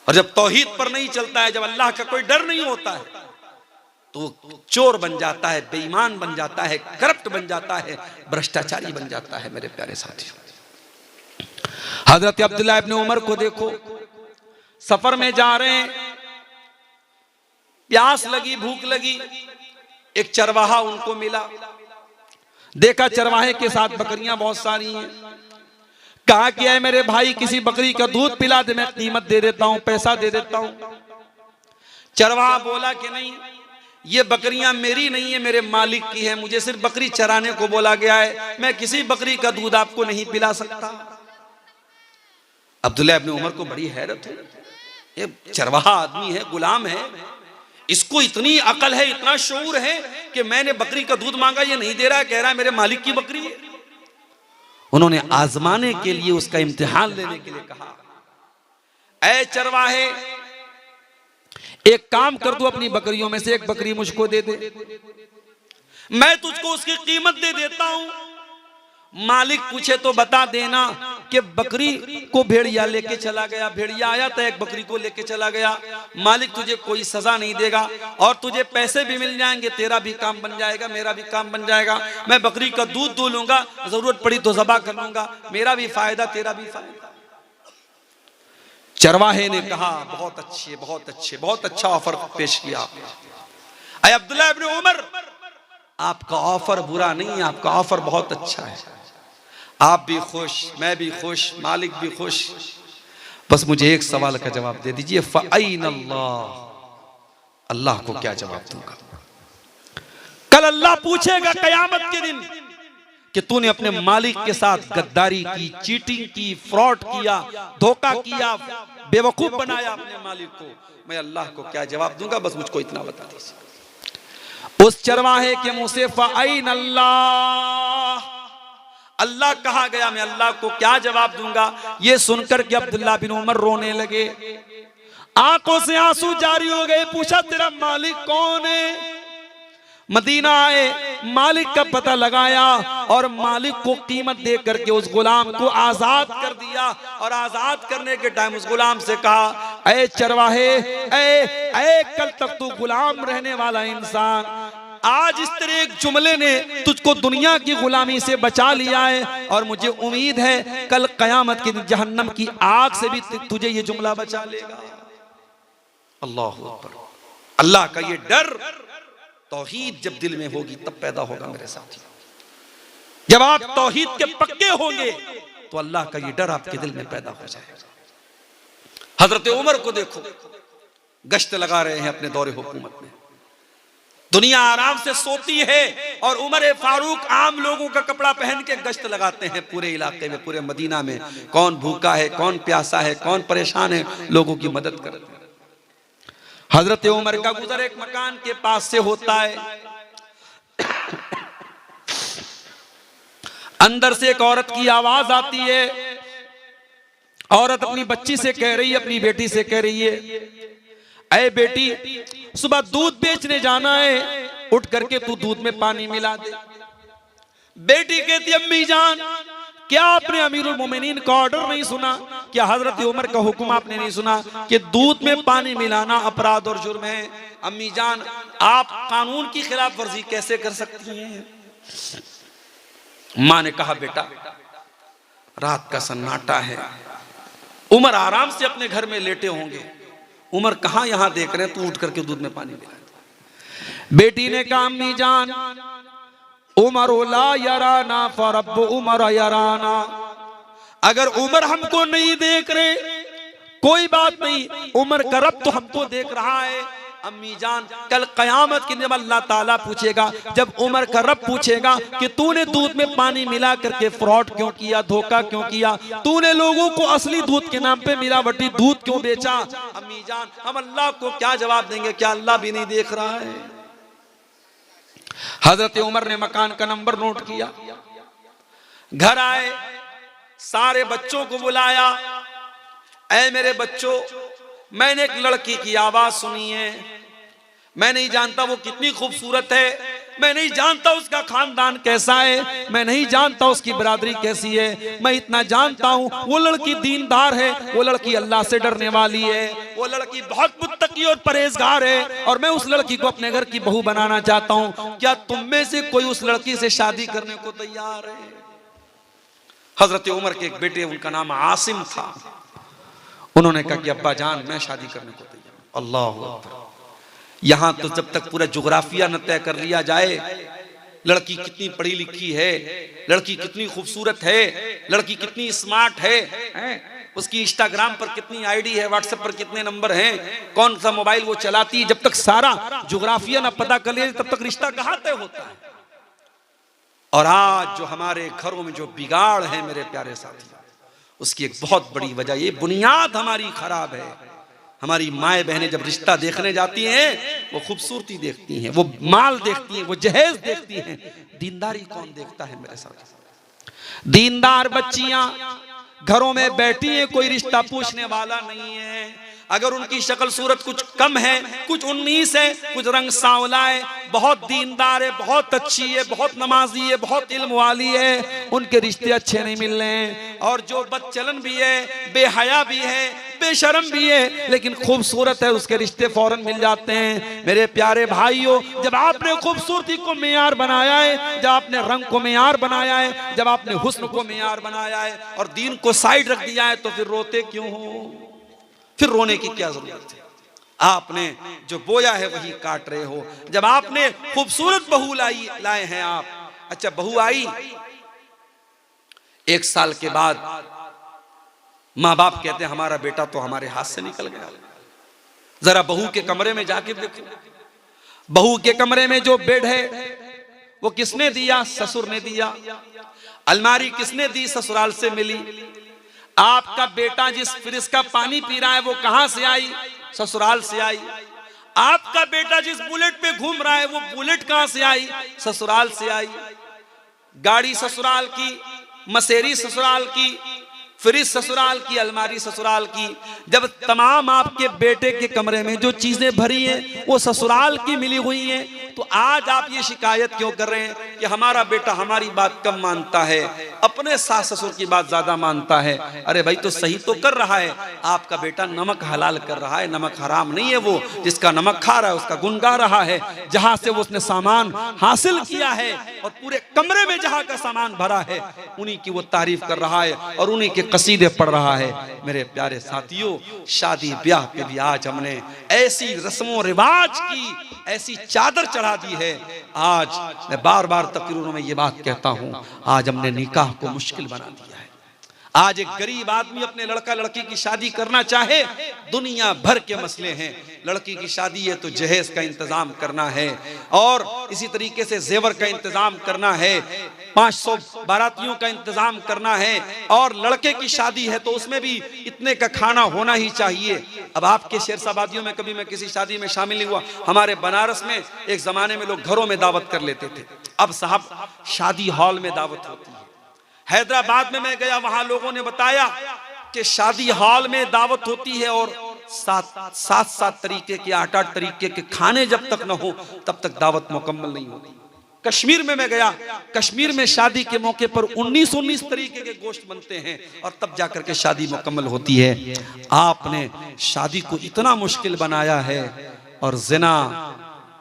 और जब तौहीद पर नहीं चलता है, जब अल्लाह का कोई डर नहीं होता है, तो चोर बन जाता है, बेईमान बन जाता है, करप्ट बन जाता है, भ्रष्टाचारी बन जाता है। मेरे प्यारे साथियों, हजरत अब्दुल्लाह इब्न उमर को देखो, सफर में जा रहे हैं, प्यास लगी, भूख लगी, एक चरवाहा उनको मिला, देखा चरवाहे के साथ बकरियां बहुत सारी हैं, कहा कि है मेरे भाई, किसी बकरी का दूध पिला दे, मैं कीमत दे देता हूं, पैसा दे देता हूं। चरवाहा बोला कि नहीं, ये बकरियां मेरी नहीं है, मेरे मालिक की है, मुझे सिर्फ बकरी चराने को बोला गया है, मैं किसी बकरी का दूध आपको नहीं पिला सकता। अब्दुल्लाह इब्न उमर को बड़ी हैरत हुई, ये चरवाहा आदमी है, गुलाम है, इसको इतनी अकल है, इतना शऊर है कि मैंने बकरी का दूध मांगा, ये नहीं दे रहा है, कह रहा है मेरे मालिक की बकरी है। उन्होंने आजमाने के लिए, उसका इम्तिहान लेने के लिए कहा, ऐ चरवाहे, एक काम कर दो, अपनी बकरियों में से एक बकरी मुझको दे दे, मैं तुझको उसकी कीमत दे देता हूं। मालिक पूछे तो बता देना कि बकरी को भेड़िया लेके चला गया, भेड़िया आया तो एक बकरी को लेके चला गया, मालिक तुझे कोई सजा नहीं देगा और तुझे पैसे भी मिल जाएंगे, तेरा भी काम बन जाएगा, मेरा भी काम बन जाएगा, मैं बकरी का दूध दूह लूंगा, जरूरत पड़ी तो ज़बा कर लूंगा, मेरा भी फायदा, तेरा भी फायदा। चरवाहे ने कहा, बहुत अच्छे, बहुत अच्छे, बहुत अच्छा ऑफर पेश किया आपने। अब्दुल्लाह इब्न उमर, आपका ऑफर बुरा नहीं है, आपका ऑफर बहुत अच्छा है, आप भी खुश, मैं भी खुश, मालिक भी खुश, बस मुझे एक सवाल का जवाब दे दीजिए, फ़अैन अल्लाह, अल्लाह को क्या जवाब दूंगा? कल अल्लाह पूछेगा कयामत के दिन कि तूने अपने मालिक के साथ गद्दारी की, चीटिंग की, फ्रॉड किया, धोखा किया, बेवकूफ बनाया अपने मालिक को, मैं अल्लाह को क्या जवाब दूंगा? बस मुझको इतना बता दीजिए। उस चरवाहे के मुंह से फ़अैन अल्लाह, अल्लाह कहा गया, मैं अल्लाह को क्या जवाब दूंगा? ये सुनकर के अब्दुल्लाह बिन उमर रोने लगे, आंखों से आंसू जारी हो गए। पूछा तेरा मालिक कौन है? मदीना आए, मालिक का पता लगाया और मालिक को कीमत दे करके उस गुलाम को आजाद कर दिया। और आजाद करने के टाइम उस गुलाम से कहा, ऐ चरवाहे, ऐ कल तक तू गुलाम रहने वाला इंसान, आज इस तरह एक जुमले ने तुझको दुनिया की गुलामी से बचा लिया है और मुझे उम्मीद है कल कयामत के दिन जहन्नम की आग से भी तुझे ये जुमला बचा लेगा। अल्लाह अकबर। अल्लाह का ये डर, तौहीद जब दिल में होगी तब पैदा होगा मेरे साथी। जब आप तौहीद के पक्के होंगे तो अल्लाह का ये डर आपके दिल में पैदा हो जाएगा। हजरत उमर को देखो, गश्त लगा रहे हैं अपने दौरे हुकूमत में, दुनिया आराम से सोती है और उमर फारूक आम लोगों का कपड़ा पहन के गश्त लगाते हैं पूरे इलाके में, पूरे मदीना में, कौन भूखा है, कौन प्यासा है, कौन परेशान है, लोगों की मदद करते हैं। हजरत उमर का गुजर एक मकान के पास से होता है। अंदर से एक औरत की आवाज आती है। औरत अपनी बच्ची से कह रही है, अपनी बेटी से कह रही है, ऐ बेटी सुबह दूध बेचने जाना है, उठ करके तू दूध में पानी मिला दे। बेटी कहती अम्मी जान, क्या आपने अमीरुल मोमिनीन का ऑर्डर नहीं सुना? क्या हजरत उमर का हुक्म आपने नहीं सुना कि दूध में पानी मिलाना अपराध और जुर्म है? अम्मी जान, आप कानून की खिलाफ वर्जी कैसे कर सकती हैं? मां ने कहा बेटा, रात का सन्नाटा है, उमर आराम से अपने घर में लेटे होंगे, उमर कहां यहां देख रहे हैं, तू उठ करके दूध में पानी मिला। बेटी ने कहा अम्मी जान, उमर ला यराना फरब्बु उमर यराना, अगर उमर हमको नहीं देख रहे कोई बात नहीं, उमर का रब तो हमको देख रहा है। अम्मी जान, कल कयामत के दिन अल्लाह ताला पूछेगा, जब उमर का रब पूछेगा कि तूने दूध में पानी मिला करके फ्रॉड क्यों किया, धोखा क्यों किया, तूने लोगों को असली दूध के नाम पे मिलावटी दूध क्यों बेचा? अम्मी जान, हम अल्लाह को क्या जवाब देंगे? क्या अल्लाह भी नहीं देख रहा है? हजरत उमर ने मकान का नंबर नोट किया, घर आए, सारे बच्चों को बुलाया, ऐ मेरे बच्चों, मैंने एक लड़की की आवाज सुनी है, मैं नहीं जानता वो कितनी खूबसूरत है, मैं नहीं जानता उसका खानदान कैसा है, मैं नहीं जानता उसकी बरादरी कैसी है, मैं इतना जानता हूँ वो लड़की दीनदार है, वो लड़की अल्लाह से डरने वाली है, वो लड़की बहुत मुत्तकी और परहेजगार है, और मैं उस लड़की को अपने घर की बहू बनाना चाहता हूँ। क्या तुम में से कोई उस लड़की से शादी करने को तैयार है? हजरत उमर के एक बेटे, उनका नाम आसिम था, उन्होंने कहा कि अब्बा जान, मैं शादी करने को तैयार। अल्लाह अकबर। यहां तो जब तक पूरा जुग्राफिया न तय कर लिया जाए, लड़की कितनी पढ़ी लिखी है, लड़की कितनी खूबसूरत है, लड़की कितनी स्मार्ट है, उसकी इंस्टाग्राम पर कितनी आईडी है, व्हाट्सएप पर कितने नंबर हैं, कौन सा मोबाइल वो चलाती है, जब तक सारा जुग्राफिया न पता कर लिया तब तक रिश्ता कहां तय होता है? और आज जो हमारे घरों में जो बिगाड़ है मेरे प्यारे साथी, उसकी एक बहुत बड़ी वजह, ये बुनियाद हमारी खराब है। हमारी माए बहनें जब रिश्ता देखने जाती हैं, वो खूबसूरती देखती हैं, वो माल देखती हैं, वो जहेज देखती हैं, दीनदारी कौन देखता है मेरे साथ? दीनदार बच्चियां घरों में बैठी हैं, कोई रिश्ता पूछने वाला नहीं है। अगर उनकी शक्ल सूरत कुछ कम है, कुछ 19 है, कुछ रंग सांवला है, बहुत दीनदार है, बहुत अच्छी है, बहुत नमाजी है, बहुत इल्म वाली है, उनके रिश्ते अच्छे नहीं मिल रहे हैं। और जो बदचलन भी है, बेहया भी है, बेशरम भी है, लेकिन खूबसूरत है, उसके रिश्ते फौरन मिल जाते हैं। मेरे प्यारे भाइयों, जब आपने खूबसूरती को मेयार बनाया है, जब आपने रंग को मेयार बनाया है, जब आपने हुस्न को मेयार बनाया है और दीन को साइड रख दिया है, तो फिर रोते क्यों हो? फिर रोने की क्या जरूरत है? आपने जो बोया है वही काट रहे हो। जब आपने खूबसूरत बहू लाए हैं आप, अच्छा बहू आई, 1 साल के बाद माँ बाप कहते हैं हमारा बेटा तो हमारे हाथ से निकल गया। जरा बहू के कमरे में जाके देखो, बहू के कमरे में जो बेड है वो किसने दिया? ससुर ने दिया। अलमारी किसने दी? ससुराल से मिली। आपका बेटा जिस फ्रिज का पानी पी रहा है वो कहां से आई? ससुराल से आई। आपका बेटा जिस बुलेट पे घूम रहा है वो बुलेट कहां से आई? ससुराल से आई। गाड़ी ससुराल की, मसेरी ससुराल की, फ्रिज ससुराल की, अलमारी ससुराल की। जब तमाम आपके बेटे के कमरे में जो चीजें भरी हैं वो ससुराल की मिली हुई हैं, तो आज आप ये शिकायत क्यों कर रहे हैं कि हमारा बेटा हमारी बात कम मानता है, अपने सास ससुर की बात ज्यादा मानता है? अरे भाई, तो सही तो कर रहा है। आपका बेटा नमक हलाल कर रहा है, नमक हराम नहीं है। वो जिसका नमक खा रहा है उसका गुण गा रहा है। जहां से वो उसने सामान हासिल किया है और पूरे कमरे में जहां का सामान भरा है, उन्हीं की वो तारीफ कर रहा है और उन्हीं के कसीदे पढ़ रहा है। मेरे प्यारे साथियों, शादी ब्याह पे भी आज हमने ऐसी रस्मों रिवाज की ऐसी चादर चढ़ा दी है। आज मैं बार बार तकरीरों में ये बात कहता हूं, आज हमने निकाह को मुश्किल बना दिया है। आज एक गरीब आदमी अपने लड़का लड़की की शादी करना चाहे, दुनिया भर के मसले हैं। लड़की की शादी है तो जहेज का इंतजाम करना है, और इसी तरीके से जेवर का इंतजाम करना है, 500 बारातियों का इंतजाम करना है, और लड़के की शादी है तो उसमें भी इतने का खाना होना ही चाहिए। अब आपके शेरशाबादियों में कभी मैं किसी शादी में शामिल नहीं हुआ। हमारे बनारस में एक जमाने में लोग घरों में दावत कर लेते थे, अब साहब शादी हॉल में दावत होती है। हैदराबाद में मैं गया, वहां लोगों ने बताया कि शादी हॉल में दावत होती है और सात तरीके के 8 तरीके के खाने जब तक न हो तब तक दावत मुकम्मल नहीं होती। कश्मीर में मैं गया, कश्मीर में शादी के मौके पर 19 तरीके के गोश्त बनते हैं और तब जाकर के शादी मुकम्मल होती है। आपने शादी को इतना मुश्किल बनाया है और जिना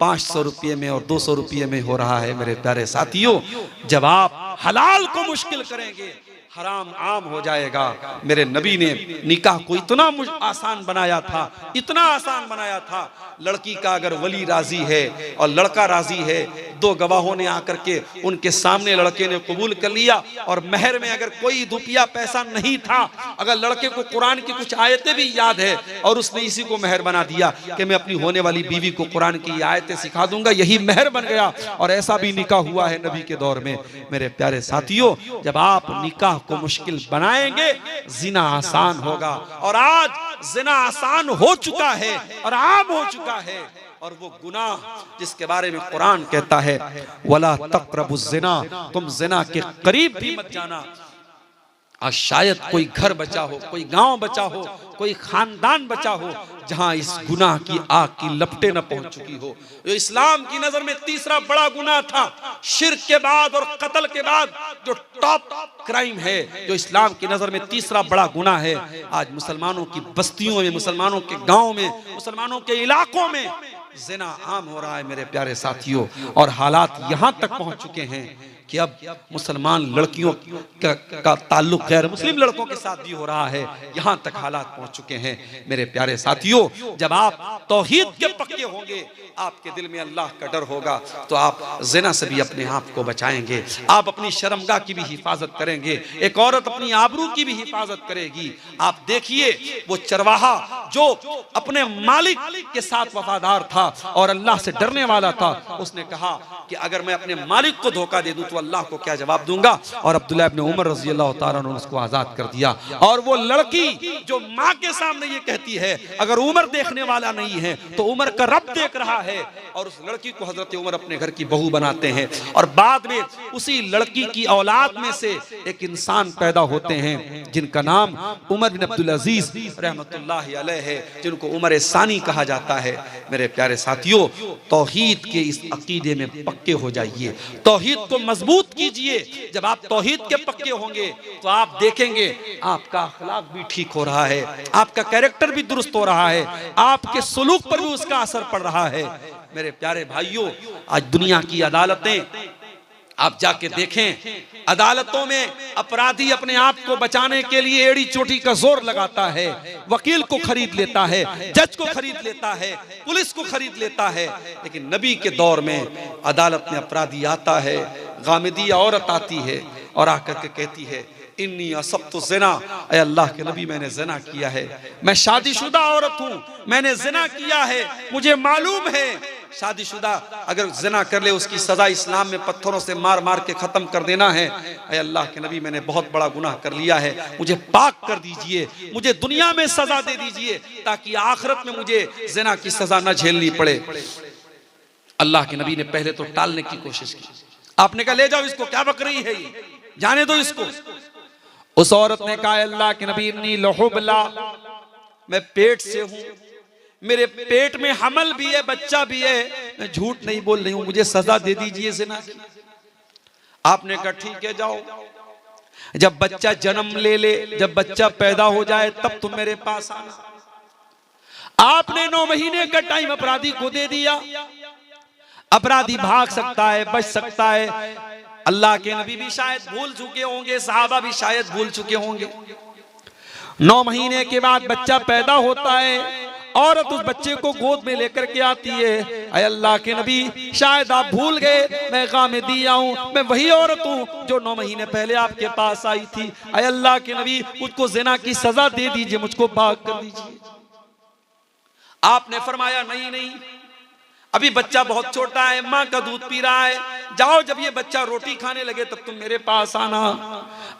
500 रुपये में और 200 रुपये में हो रहा है। मेरे प्यारे साथियों, जब आप हलाल को मुश्किल करेंगे हराम आम हो जाएगा। मेरे नबी ने निकाह को इतना आसान बनाया था, इतना आसान बनाया था, लड़की का अगर वली राजी है और लड़का राजी है, 2 गवाहों ने आकर के उनके सामने लड़के ने कबूल कर लिया और महर में अगर कोई रुपया पैसा नहीं था, अगर लड़के को कुरान की कुछ आयतें भी याद है और उसने इसी को महर बना दिया कि मैं अपनी होने वाली बीवी को कुरान की आयतें सिखा दूंगा, यही महर बन गया। और ऐसा भी निकाह हुआ है नबी के दौर में। मेरे प्यारे साथियों, जब आप निकाह को मुश्किल बनाएंगे जिना आसान होगा। और आज जिना आसान हो चुका है और आम हो चुका है। और वो गुनाह जिसके बारे में कुरान कहता है वला तक़रबुज़ ज़िना, तुम जिना के करीब भी मत जाना। आज शायद कोई घर बचा हो, कोई गांव बचा हो, कोई खानदान बचा हो जहां इस गुनाह की आग की लपटें न पहुंच चुकी हो। जो इस्लाम की नजर में तीसरा बड़ा गुनाह था, शिर्क के बाद और कत्ल के बाद जो टॉप क्राइम है, जो इस्लाम की नजर में तीसरा बड़ा गुनाह है, आज मुसलमानों की बस्तियों में, मुसलमानों के गांव में, मुसलमानों के इलाकों में जिना आम हो रहा है। मेरे प्यारे साथियों, और हालात यहां तक पहुंच चुके हैं कि अब मुसलमान लड़कियों का ताल्लुक गैर मुस्लिम लड़कों के साथ भी हो रहा है। यहां तक हालात पहुंच चुके हैं। मेरे प्यारे साथियों, जब आप तौहीद के पक्के होंगे, आपके दिल में अल्लाह का डर होगा, तो आप जिना से भी अपने आप को बचाएंगे, आप अपनी शर्मगाह की भी हिफाजत करेंगे। एक औरत अपनी आबरू की भी हिफाजत करेगी। आप देखिए, वो चरवाहा जो अपने मालिक के साथ वफादार था और अल्लाह से डरने वाला था, उसने कहा कि अगर मैं अपने मालिक को धोखा दे दूं तो अल्लाह को क्या जवाब दूंगा। और अब्दुल्लाह इब्न उमर रज़ी अल्लाह तआला अन्हु उसको आजाद कर दिया। और वो लड़की जो माँ के सामने ये कहती है अगर उमर देखने वाला नहीं है तो उमर का रब देख रहा है, और उस लड़की को हजरत उमर अपने घर की बहू बनाते हैं। और बाद में उसी लड़की की औलाद में से एक इंसान पैदा होते हैं जिनका नाम उमर बिन अब्दुल अजीज रहमतुल्लाहि अलैह है, जिनको उमर सानी कहा जाता है। मेरे प्यारे साथियों, तौहीद के इस अकीदे में पक्के हो जाइए, तौहीद को मजबूत कीजिए। जब आप तौहीद के पक्के होंगे तो आप देखेंगे आपका अखलाक भी ठीक हो रहा है, आपका कैरेक्टर भी दुरुस्त हो रहा है, आपके सुलूक पर भी उसका असर पड़ रहा है। मेरे प्यारे भाइयों, आज दुनिया की अदालतें आप जाके देखें, अदालतों में अपराधी अपने आप को बचाने के लिए एड़ी चोटी का जोर लगाता है, वकील को खरीद लेता है, जज को खरीद लेता है, पुलिस को खरीद लेता है। लेकिन नबी के दौर में अदालत में अपराधी आता है, गामिदिया औरत आती है और आकर के कहती है इन्नी असब्तु ज़िना, ऐ अल्लाह के नबी मैंने ज़िना किया है, मैं शादीशुदा औरत हूँ, मैंने ज़िना किया है, मुझे मालूम है शादीशुदा अगर ज़िना कर ले उसकी सज़ा इस्लाम में पत्थरों से मार मार के ख़त्म कर देना है। ऐ अल्लाह के नबी मैंने बहुत बड़ा गुनाह कर लिया है, मुझे पाक कर दीजिए, मुझे दुनिया में सज़ा दे दीजिए ताकि आखिरत में मुझे ज़िना की सज़ा न झेलनी पड़े। अल्लाह के नबी ने पहले तो टालने की कोशिश की, आपने कहा ले जाओ इसको, क्या बकरी है ये, जाने दो इसको। उस औरत ने कहा अल्लाह के नबी इन्नी लहुबला, मैं पेट से हूं, मेरे पेट में हमल भी है, बच्चा भी है, मैं झूठ नहीं बोल रही हूं, मुझे सजा दे दीजिए ज़िना की। आपने कहा ठीक है जाओ, जब बच्चा जन्म ले ले, जब बच्चा पैदा हो जाए तब तुम मेरे पास आना। आपने 9 महीने का टाइम अपराधी को दे दिया। अपराधी भाग सकता है, बच सकता है। अल्लाह के नबी भी शायद भूल चुके होंगे, सहाबा भी शायद भूल चुके होंगे। 9 महीने के बाद बच्चा पैदा होता है, औरत उस बच्चे को गोद में लेकर के आती है। ऐ अल्लाह के नबी शायद आप भूल गए, मैं गामिदिया हूँ, मैं वही औरत हूँ जो 9 महीने पहले आपके पास आई थी। ऐ अल्लाह के नबी मुझको ज़िना की सजा दे दीजिए, मुझको पाक कर दीजिए। आपने फरमाया नहीं नहीं, अभी बच्चा बहुत छोटा है, माँ का दूध पी रहा है, जाओ जब ये बच्चा रोटी खाने लगे तब तुम मेरे पास आना।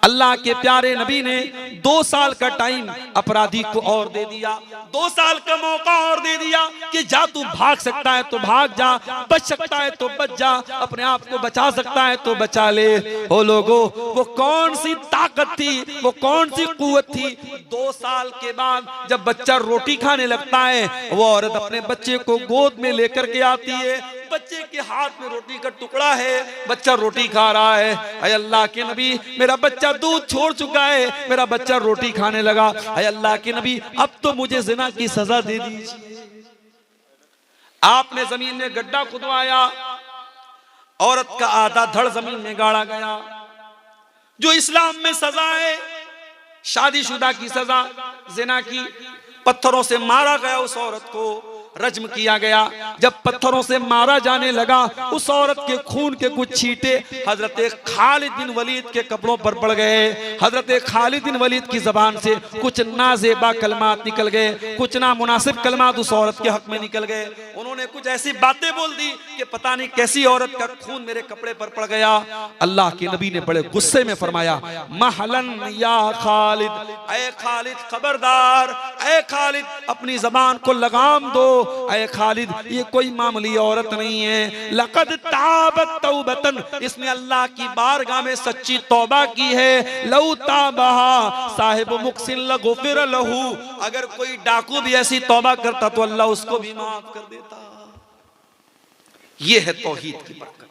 अल्लाह के प्यारे नबी ने 2 साल का टाइम अपराधी को और दे दिया, 2 साल का मौका और दे दिया कि जा तू भाग सकता है तो भाग जा, बच सकता है तो बच जा, अपने आप को बचा सकता है तो बचा ले। ओ लोगों, वो कौन सी ताकत थी, वो कौन सी कुव्वत थी। 2 साल के बाद जब बच्चा रोटी खाने लगता है, वो औरत अपने बच्चे को गोद में लेकर के आती है, बच्चे के हाथ में रोटी का टुकड़ा है, बच्चा रोटी खा रहा है। अय अल्लाह के नबी, मेरा बच्चा दूध छोड़ चुका है, मेरा बच्चा रोटी खाने लगा। अय अल्लाह के नबी, अब तो मुझे जिना की सजा दे दीजिए। आपने जमीन में गड्ढा खुदवाया, औरत का आधा धड़ जमीन में गाड़ा गया। जो इस्लाम में सजा है, शादीशुदा की सजा, जिना की, पत्थरों से मारा गया उस औरत को, रज्म किया गया। जब पत्थरों से मारा जाने लगा, उस औरत के खून के कुछ छींटे हजरत खालिद बिन वलीद के कपड़ों पर पड़ गए। हजरत खालिद बिन वलीद की जबान से कुछ नाजेबा कलमात निकल गए, कुछ ना मुनासिब कलमात उस औरत के हक में निकल गए। उन्होंने कुछ ऐसी बातें बोल दी कि पता नहीं कैसी औरत का खून मेरे कपड़े पर पड़ गया। अल्लाह के नबी ने बड़े गुस्से में फरमाया, महलन या खालिद, ऐ खालिद खबरदार, ऐ खालिद अपनी जबान को लगाम दो। ऐ खालिद, ये कोई मामूली औरत नहीं है। लक़द ताबत तौबतन, इसने अल्लाह की बारगाह में सच्ची तौबा की है। लौ ताबहा साहिब मुक्सिन लगुफिर लहू, अगर कोई डाकू भी ऐसी तौबा करता तो अल्लाह उसको भी माफ कर देता। ये है तौहीद की बरकत।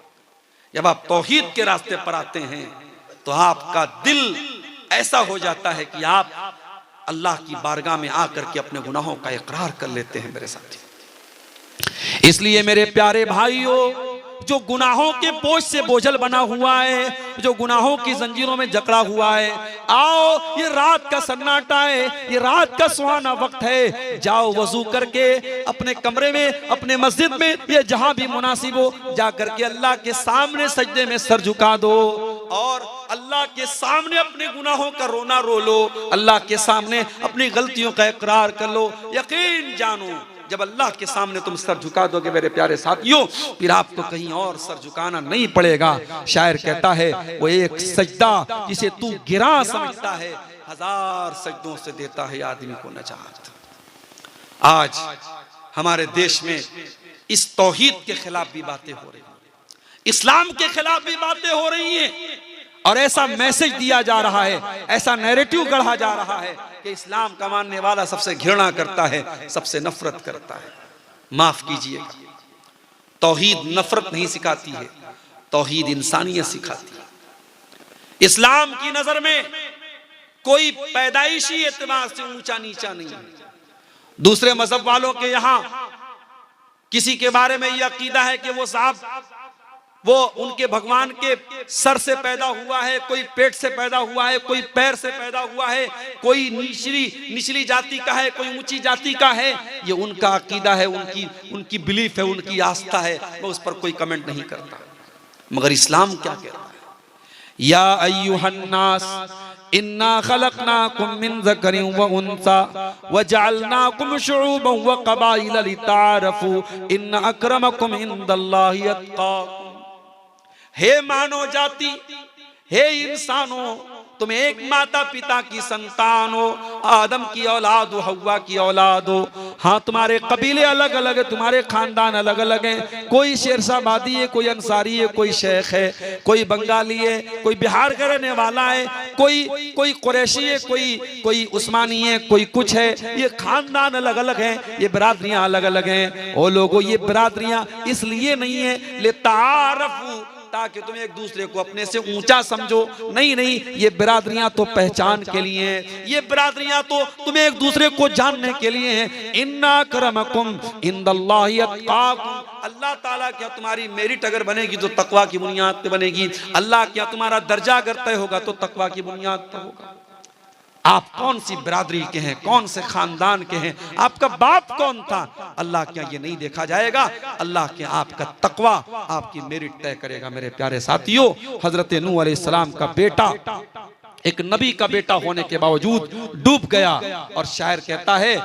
जब आप तौहीद के रास्ते पर आते हैं तो आपका दिल ऐसा हो जाता है कि आप अल्लाह की बारगाह में आकर के अपने गुनाहों का इकरार कर लेते हैं मेरे साथी। इसलिए मेरे प्यारे भाइयों, जो गुनाहों के बोझ से बोझल बना हुआ है, जो गुनाहों की जंजीरों में जकड़ा हुआ है, आओ ये रात का सन्नाटा है, ये रात का सुहाना वक्त है। जाओ वजू करके अपने कमरे में, अपने मस्जिद में, ये जहां भी मुनासिब हो, जा करके अल्लाह के सामने सजदे में सर झुका दो और अल्लाह के सामने अपने गुनाहों का रोना रो लो, अल्लाह के सामने अपनी गलतियों का इकरार कर लो। यकीन जानो, जब अल्लाह के सामने तुम सर झुका दोगे मेरे प्यारे साथियों, फिर आपको कहीं और सर झुकाना नहीं पड़ेगा। शायर कहता है, वो एक सजदा जिसे तू गिरा समझता है, 1000 सजदों से देता है आदमी को नजात। आज हमारे देश में इस तौहीद के खिलाफ भी बातें हो रही हैं, इस्लाम के खिलाफ भी बातें हो रही हैं, और ऐसा मैसेज दिया जा रहा है, ऐसा नैरेटिव गढ़ा जा रहा है कि इस्लाम का मानने वाला सबसे घृणा करता है, सबसे नफरत करता है। माफ कीजिएगा, तौहीद नफरत नहीं सिखाती है, तौहीद इंसानियत सिखाती है। इस्लाम की नजर में कोई पैदाइशी एतबार से ऊंचा नीचा नहीं है। दूसरे मजहब वालों के यहां किसी के बारे में यह अकीदा है कि वो साहब वो उनके भगवान के सर से पैदा हुआ है, कोई पेट से पैदा हुआ है, कोई पैर से पैदा हुआ है, कोई निचली जाति का है, कोई ऊंची जाति का है। ये उनका अकीदा है, उनकी बिलीफ है, उनकी आस्था है, मैं उस पर कोई कमेंट नहीं करता। मगर इस्लाम क्या कहता है? या अय्युहन्नास इन्ना खलकनाकुम मिन ज़करिन व उन्सा व जअलनाकुम शुऊबन व क़बाइल लितारफू इन्न अक्रमकुम इंदल्लाहि अत्क़ाकुम। हे मानव जाति, हे इंसानों, तुम एक माता पिता की संतान हो, आदम की औलाद हो, हव्वा की औलाद हो। हाँ, तुम्हारे कबीले अलग अलग है, तुम्हारे खानदान अलग अलग हैं। कोई शेरशाबादी है, कोई अंसारी है, कोई शेख है, कोई बंगाली है, कोई बिहार का रहने वाला है, कोई कुरैशी है, कोई उस्मानी है, कोई कुछ है। ये खानदान अलग अलग हैं, ये बिरादरियां अलग अलग हैं। ओ लोगों, ये बिरादरियां इसलिए नहीं है लितारफू, ताकि तुम एक दूसरे को अपने से ऊंचा समझो। नहीं, ये बिरादरियां तो पहचान के लिए हैं, ये बिरादरियां तो तुम्हें एक दूसरे को जानने के लिए हैं। इन्ना करमकुम इंदल्लाहि अत्क़ाकुम, अल्लाह ताला क्या तुम्हारी मेरिट अगर बनेगी तो तकवा की बुनियाद पे बनेगी। अल्लाह क्या तुम्हारा दर्जा अगर तय होगा तो तकवा की बुनियाद पे होगा। आप कौन सी बिरादरी के हैं, कौन से खानदान के हैं, आपका बाप कौन था, अल्लाह क्या ये नहीं देखा जाएगा? अल्लाह के आपका तकवा आपकी मेरिट तय करेगा। मेरे प्यारे साथियों, हजरत नूह अलैहिस्सलाम का बेटा एक नबी का बेटा होने के बावजूद डूब गया। और शायर कहता है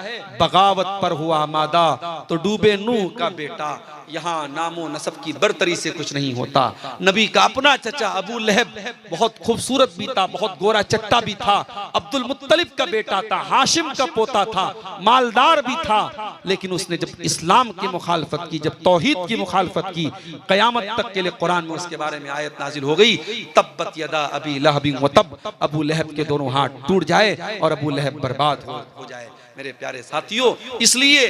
बगावत पर हुआ आमादा तो डूबे नूह का बेटा। यहाँ नामो नसब की बरतरी से कुछ नहीं होता। नबी का अपना चचा अबू लहब बहुत खूबसूरत भी था, बहुत गोरा चट्टा भी था, अब्दुल मुत्तलिब का बेटा था, हाशिम का पोता था, मालदार भी था। लेकिन उसने जब इस्लाम की मुखालफत की, जब तौहीद की मुखालफत की, क़यामत तक के लिए कुरान में उसके बारे में आयत नाजिल हो गई, तब्बत यदा अबी लहब व तब, अबू लहब के दोनों हाथ टूट जाए और अबू लहब बर्बाद हो जाए। मेरे प्यारे साथियों, इसलिए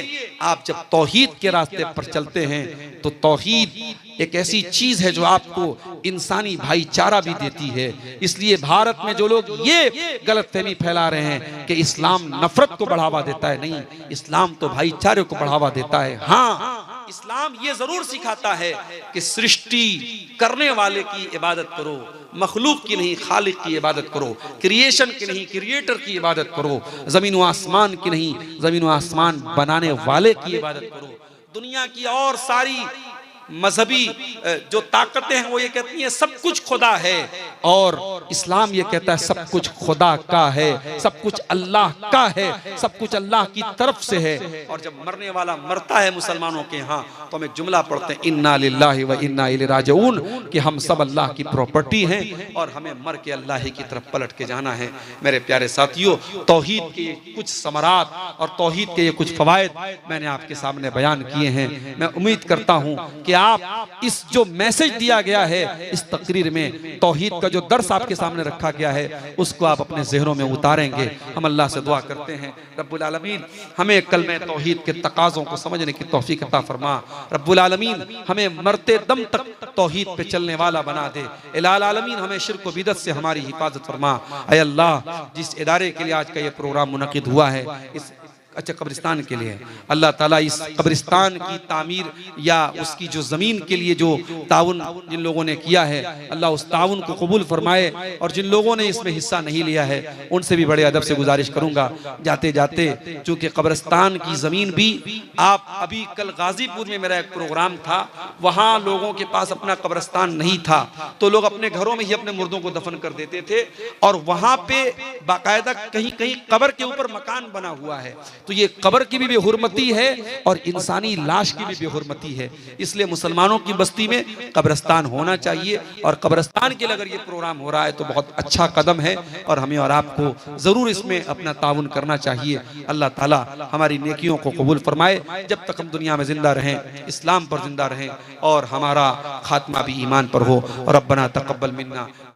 आप जब तौहीद के रास्ते पर चलते हैं तो तौहीद एक ऐसी चीज है जो आपको इंसानी भाईचारा भी देती है। इसलिए भारत में जो लोग ये गलतफहमी फैला रहे हैं कि इस्लाम नफरत को बढ़ावा देता है, नहीं, इस्लाम तो भाईचारे को बढ़ावा देता है। हाँ, इस्लाम ये जरूर सिखाता है कि सृष्टि करने वाले की इबादत करो, मखलूक की नहीं खालिक की इबादत करो, क्रिएशन की नहीं क्रिएटर की इबादत करो, जमीन व आसमान की नहीं जमीन व आसमान बनाने वाले की इबादत करो। दुनिया की और सारी मजहबी जो ताकतें हैं वो ये कहती हैं सब कुछ खुदा है, और इस्लाम ये कहता है सब कुछ खुदा का है, सब कुछ अल्लाह का है, सब कुछ अल्लाह की तरफ से है। और जब मरने वाला मरता है मुसलमानों के यहाँ तो हमें जुमला पढ़ते हैं इन्ना लिल्लाहि व इन्ना इलैहि राजिऊन, कि हम सब अल्लाह की प्रॉपर्टी हैं और हमें मर के अल्लाह ही की तरफ पलट के जाना है। मेरे प्यारे साथियों, तौहीद के कुछ समरात और तौहीद के ये कुछ फवायद मैंने आपके सामने बयान किए हैं। मैं उम्मीद करता हूँ कि आप इस जो मैसेज दिया गया है इस तकरीर में, तौहीद का जो दर्स आपके सामने रखा गया है, उसको आप अपने ज़हनों में उतारेंगे। हम अल्लाह से दुआ करते हैं रब्बुल आलमीन हमें कलमे तौहीद के तकाज़ों को समझने की तौफीक अता फरमा। रब्बुल आलमीन हमें मरते दम तक तौहीद पे चलने वाला बना दे। इलाल आलमीन हमें शिर्क व बिदअत से हमारी हिफाजत फरमा। ऐ अल्लाह, जिस इदारे के लिए आज का ये प्रोग्राम मुनक़िद हुआ है, इस अच्छा कब्रिस्तान के लिए, अल्लाह ताला इस कब्रिस्तान की तामीर या उसकी जो ज़मीन के लिए जो ताउन जिन लोगों ने किया है, अल्लाह उस ताउन को कबूल फरमाए। और जिन लोगों ने इसमें हिस्सा नहीं लिया है उनसे भी बड़े अदब से गुजारिश करूंगा जाते जाते, चूँकि कब्रिस्तान की ज़मीन भी आप अभी कल गाजीपुर में मेरा एक प्रोग्राम था, वहाँ लोगों के पास अपना कब्रिस्तान नहीं था तो लोग अपने घरों में ही अपने मुर्दों को दफन कर देते थे, और वहाँ पे बाकायदा कहीं कहीं कब्र के ऊपर मकान बना हुआ है। तो ये कब्र की भी बेहुरमती है और इंसानी लाश की भी बेहुरमती है। इसलिए मुसलमानों की बस्ती में कब्रिस्तान होना चाहिए, और कब्रिस्तान के लिए अगर ये प्रोग्राम हो रहा है तो बहुत अच्छा कदम है, और हमें और आपको जरूर इसमें अपना ताउन करना चाहिए। अल्लाह ताला हमारी नेकियों को कबूल फरमाए। जब तक हम दुनिया में जिंदा रहें, इस्लाम पर जिंदा रहें और हमारा खात्मा भी ईमान पर हो। रब्बना तक़ब्बल मिन्ना